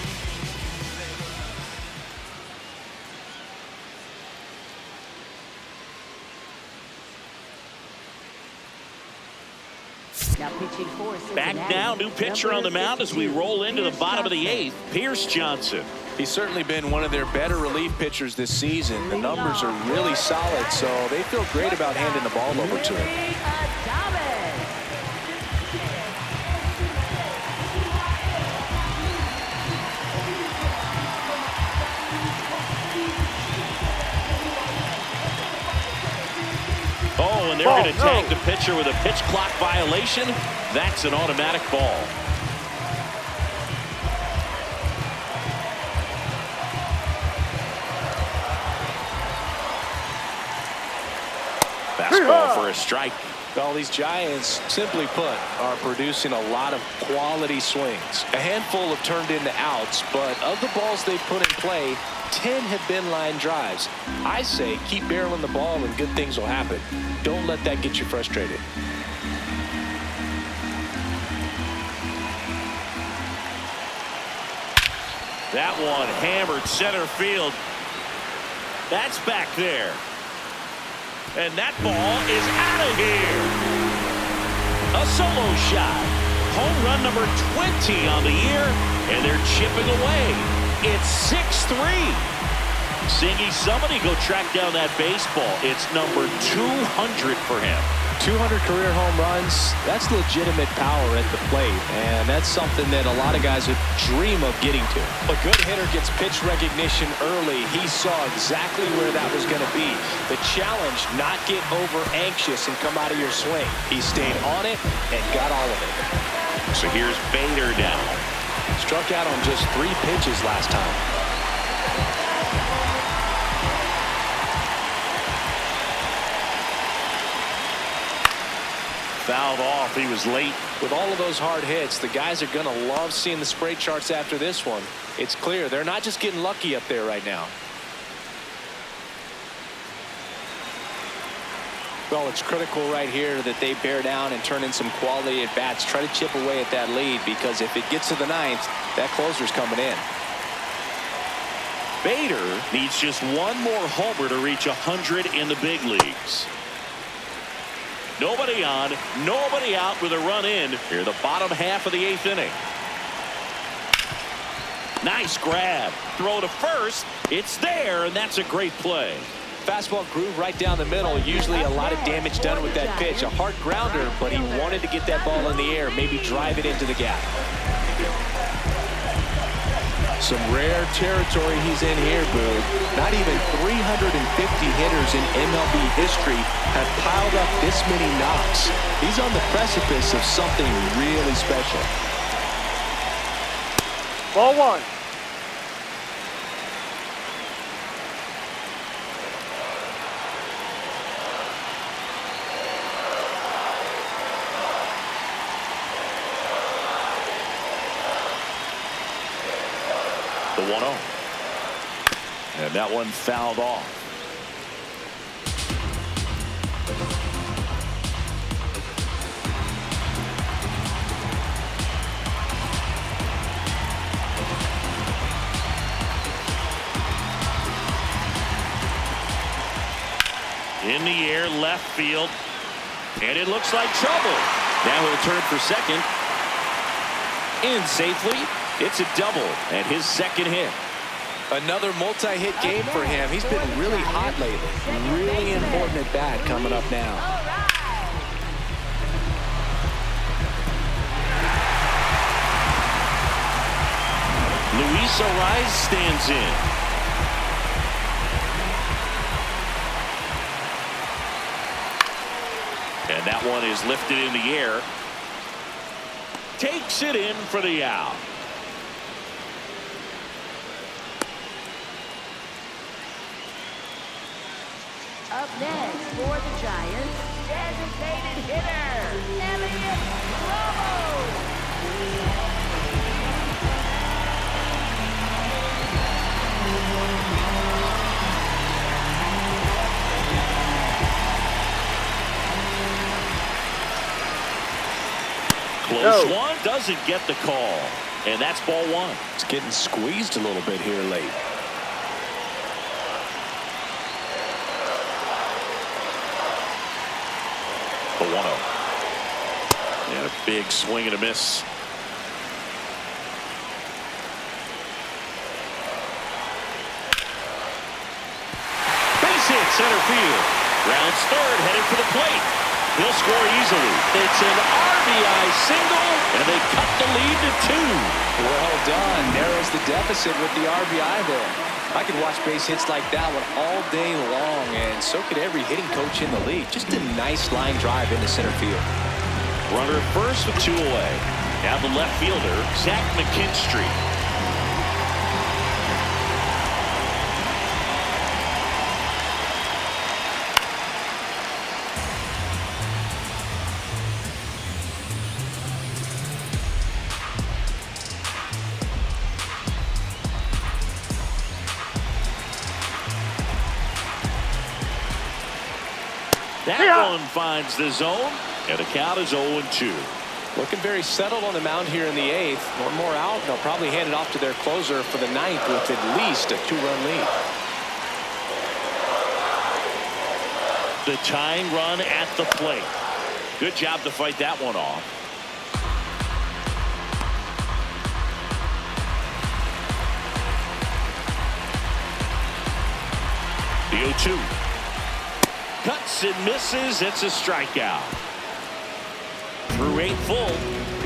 Now pitching for Cincinnati. Back now, new pitcher on the mound as we roll into the bottom of the 8th. Pierce Johnson. He's certainly been one of their better relief pitchers this season. The numbers are really solid, so they feel great about handing the ball over to him. Willy Adames. Oh, and they're going to tag the pitcher with a pitch clock violation. That's an automatic ball. Fastball for a strike. Well, these Giants, simply put, are producing a lot of quality swings. A handful have turned into outs, but of the balls they've put in play, 10 have been line drives. I say keep barreling the ball and good things will happen. Don't let that get you frustrated. That one hammered center field. That's back there. And that ball is out of here. A solo shot. Home run number 20 on the year, and they're chipping away. It's 6-3. Singy, somebody go track down that baseball. It's number 200 for him. 200 career home runs, that's legitimate power at the plate, and that's something that a lot of guys would dream of getting to. A good hitter gets pitch recognition early. He saw exactly where that was going to be. The challenge, not get over anxious and come out of your swing. He stayed on it and got all of it. So here's Bader now. Struck out on just 3 pitches last time. Fouled off. He was late. With all of those hard hits, the guys are going to love seeing the spray charts after this one. It's clear they're not just getting lucky up there right now. Well, it's critical right here that they bear down and turn in some quality at bats. Try to chip away at that lead, because if it gets to the 9th, that closer's coming in. Bader needs just one more homer to reach 100 in the big leagues. Nobody on, nobody out with a run in here, the bottom half of the 8th inning. Nice grab. Throw to first. It's there, and that's a great play. Fastball groove right down the middle. Usually a lot of damage done with that pitch. A hard grounder, but he wanted to get that ball in the air, maybe drive it into the gap. Some rare territory he's in here, Boo. Not even 350 hitters in MLB history have piled up this many knocks. He's on the precipice of something really special. Ball 1. The 1-0. And that one fouled off. In the air, left field. And it looks like trouble. Now he'll turn for second. In safely. It's a double and his second hit. Another multi-hit game for him. He's been really hot lately. Really important at bat coming up now. Luis Luis Arraez stands in. And that one is lifted in the air. Takes it in for the out. Up next for the Giants, designated hitter, Heliot Ramos. Close one, doesn't get the call. And that's ball one. It's getting squeezed a little bit here late. The 1-0. And a big swing and a miss. Base hit center field. Rounds third, headed for the plate. He'll score easily. It's an RBI single, and they cut the lead to 2. Well done. Narrows the deficit with the RBI there. I could watch base hits like that one all day long, and so could every hitting coach in the league. Just a nice line drive into center field. Runner at first with 2 away. Now the left fielder, Zach McKinstry. That one finds the zone, and the count is 0-2. Looking very settled on the mound here in the 8th. One more out, and they'll probably hand it off to their closer for the 9th with at least a 2-run lead. The tying run at the plate. Good job to fight that one off. The 0-2. Cuts and misses. It's a strikeout. Through 8 full,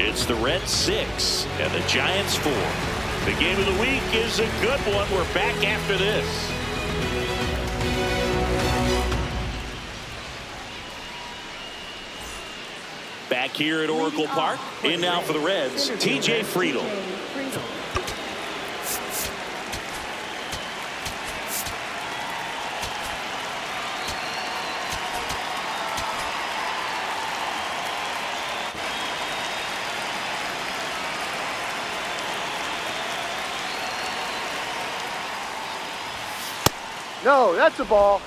it's the Reds 6 and the Giants 4. The game of the week is a good one. We're back after this. Back here at Oracle Park. In now for the Reds, TJ Friedl. No, that's a ball.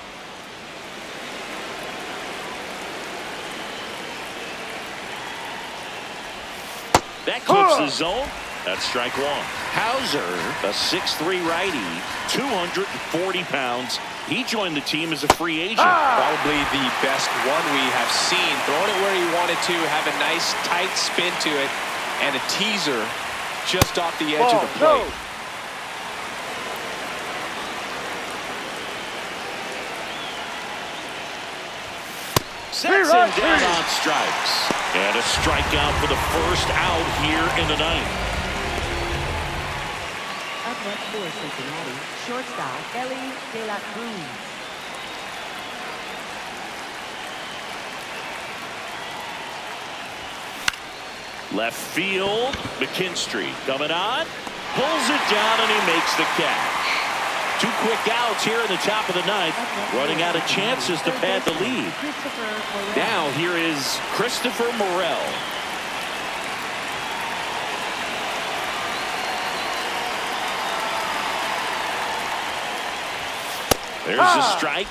That clips the zone. That's strike one. Hauser, a 6'3" righty, 240 pounds. He joined the team as a free agent. Probably the best one we have seen. Throwing it where he wanted to, have a nice tight spin to it, and a teaser just off the edge of the plate. No. Sets him down on strikes. And a strikeout for the first out here in the 9th. Up next for Cincinnati, shortstop Elly De La Cruz. Left field, McKinstry coming on, pulls it down, and he makes the catch. 2 quick outs here in the top of the 9th, running out of chances to pad the lead. Now here is Christopher Morel. There's a strike.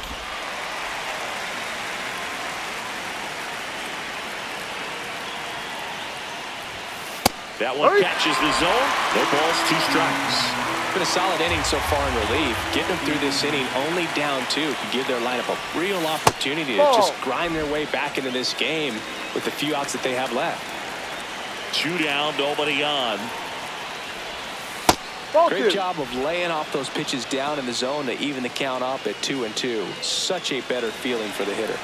That one catches the zone. No balls, 2 strikes. Been a solid inning so far in relief. Getting them through this inning only down 2 could give their lineup a real opportunity to just grind their way back into this game with the few outs that they have left. 2 down, nobody on. Great job of laying off those pitches down in the zone to even the count up at 2-2. Such a better feeling for the hitter.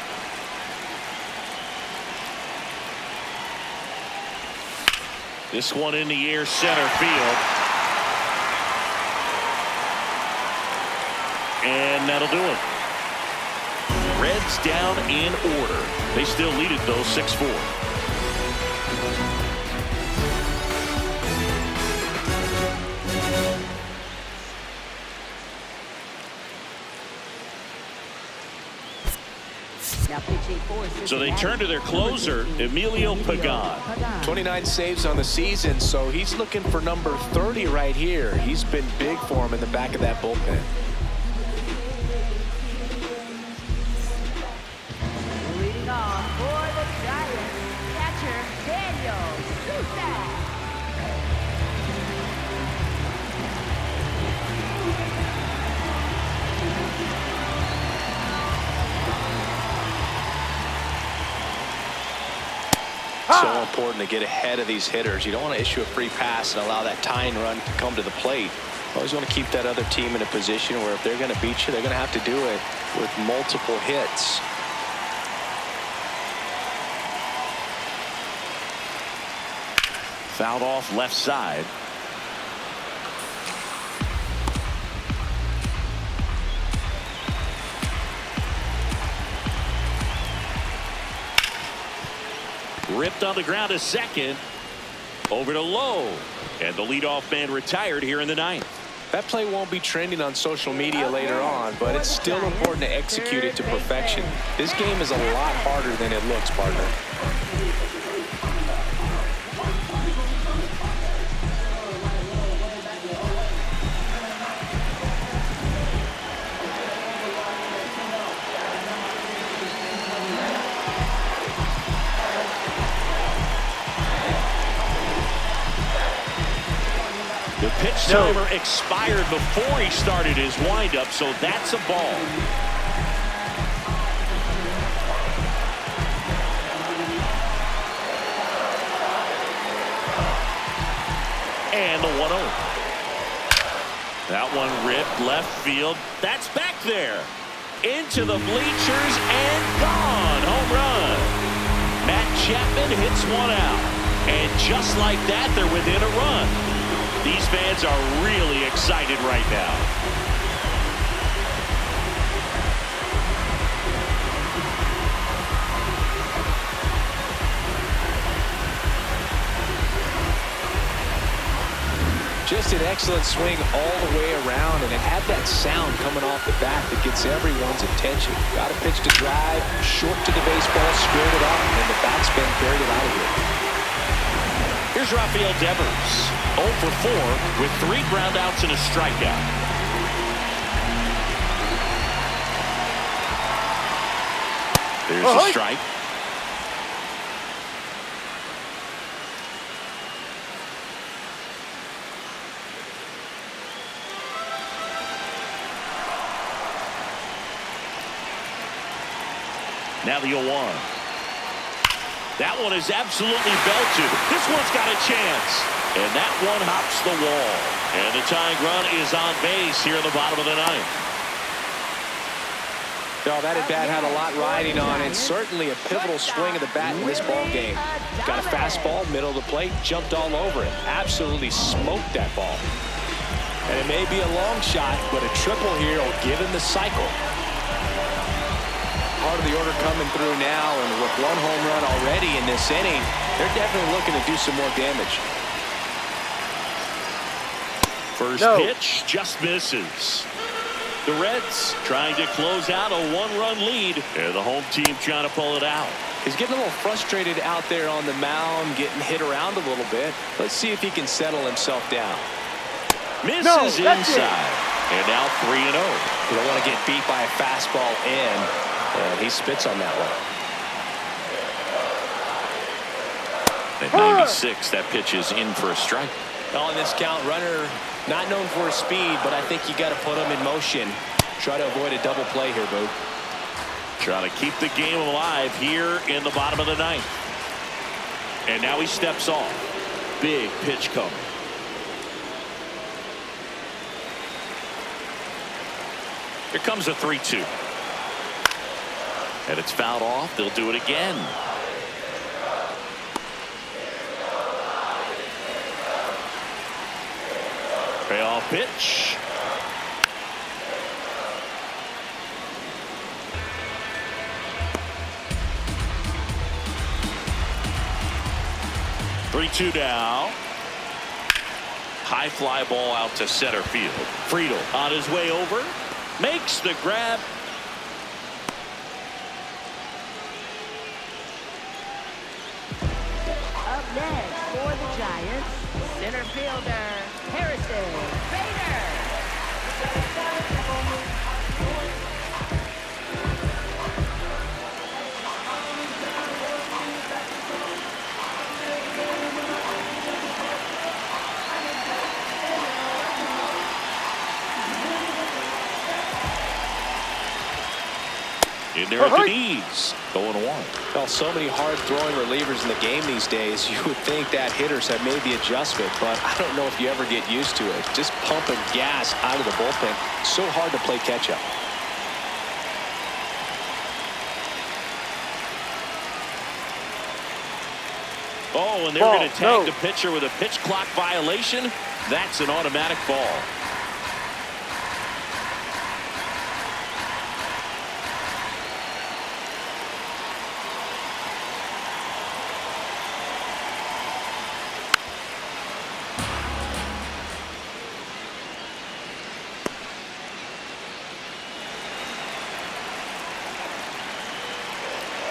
This one in the air, center field. and that'll do it. Reds down in order. They still lead it, though, 6-4. So they turn to their closer, Emilio Pagan. 29 saves on the season, so he's looking for number 30 right here. He's been big for him in the back of that bullpen. Leading off for the Giants, catcher Daniel Susac. So important to get ahead of these hitters. You don't want to issue a free pass and allow that tying run to come to the plate. You always want to keep that other team in a position where if they're going to beat you, they're going to have to do it with multiple hits. Fouled off left side. Ripped on the ground to second. Over to Lowe. And the leadoff man retired here in the ninth. That play won't be trending on social media later on, but it's still important to execute it to perfection. This game is a lot harder than it looks, partner. The pitch timer expired before he started his windup, so that's a ball. And the 1-0. That one ripped left field. That's back there. Into the bleachers and gone. Home run. Matt Chapman hits one out. And just like that, they're within a run. These fans are really excited right now. Just an excellent swing all the way around, and it had that sound coming off the bat that gets everyone's attention. Got a pitch to drive, short to the baseball, squared it up, and the batsman carried it out of here. Here's Rafael Devers, 0 for 4 with 3 groundouts and a strikeout. There's a strike. Now the 0-1. That one is absolutely belted. This one's got a chance. And that one hops the wall. And the tying run is on base here in the bottom of the ninth. Oh, that at bat had a lot riding on it. Certainly a pivotal swing of the bat in this ball game. Got a fastball, middle of the plate, jumped all over it. Absolutely smoked that ball. And it may be a long shot, but a triple here will give him the cycle. Part of the order coming through now, and with 1 home run already in this inning, they're definitely looking to do some more damage. First pitch just misses. The Reds trying to close out a 1-run lead, and the home team trying to pull it out. He's getting a little frustrated out there on the mound, getting hit around a little bit. Let's see if he can settle himself down. Misses inside, and now 3-0. You don't want to get beat by a fastball in. And he spits on that one. At 96, that pitch is in for a strike. Well, in this count, runner not known for his speed, but I think you got to put him in motion. Try to avoid a double play here, Boo. Trying to keep the game alive here in the bottom of the ninth. And now he steps off. Big pitch coming. Here comes a 3-2. And it's fouled off. They'll do it again. Payoff pitch. 3-2 now. High fly ball out to center field. Friedl on his way over. Makes the grab. Up next for the Giants, center fielder Harrison Bader. In there at the knees. 0-1. Well, so many hard-throwing relievers in the game these days, you would think that hitters have made the adjustment, but I don't know if you ever get used to it. Just pumping gas out of the bullpen. So hard to play catch-up. Oh, and they're going to tag the pitcher with a pitch clock violation. That's an automatic ball.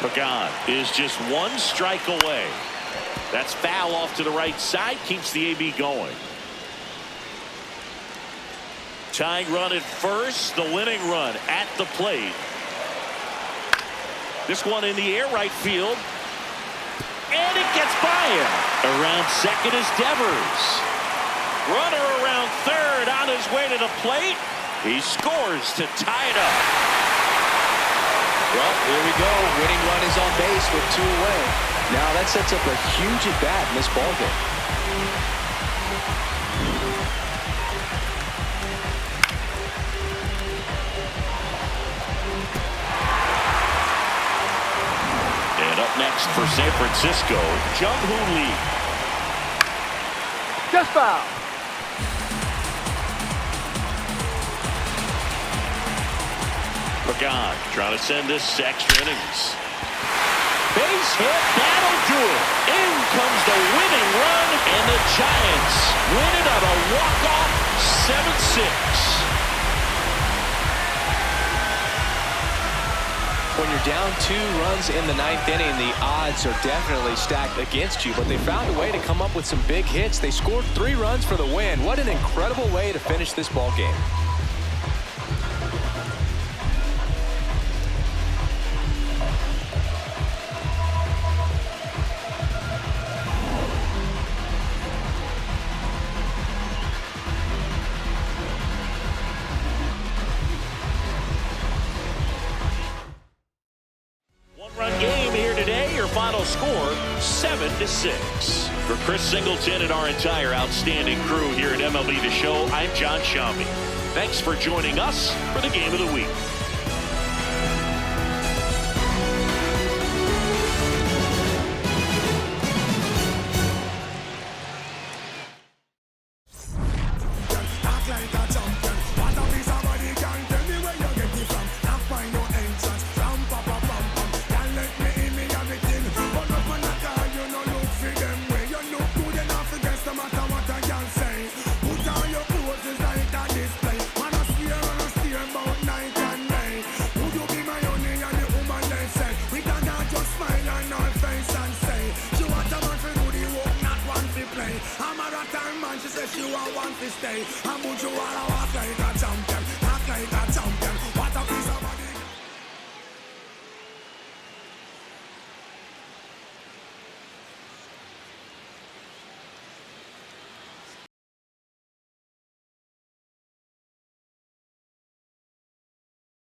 Pagan is just one strike away. That's foul off to the right side. Keeps the AB going. Tying run at first. The winning run at the plate. This one in the air right field. And it gets by him. Around second is Devers. Runner around third on his way to the plate. He scores to tie it up. Well, here we go. Winning run is on base with 2 away. Now that sets up a huge at bat in this ballgame. And up next for San Francisco, Jung Hoo Lee. Just foul. Pagan trying to send this to extra innings. Base hit, that'll do it. In comes the winning run, and the Giants win it on a walk-off 7-6. When you're down 2 runs in the 9th inning, the odds are definitely stacked against you, but they found a way to come up with some big hits. They scored 3 runs for the win. What an incredible way to finish this ball game. Score 7-6. For Chris Singleton and our entire outstanding crew here at MLB The Show, I'm John Shambi. Thanks for joining us for the Game of the Week. She want to stay. I'm going to walk like a champion, act like a champion.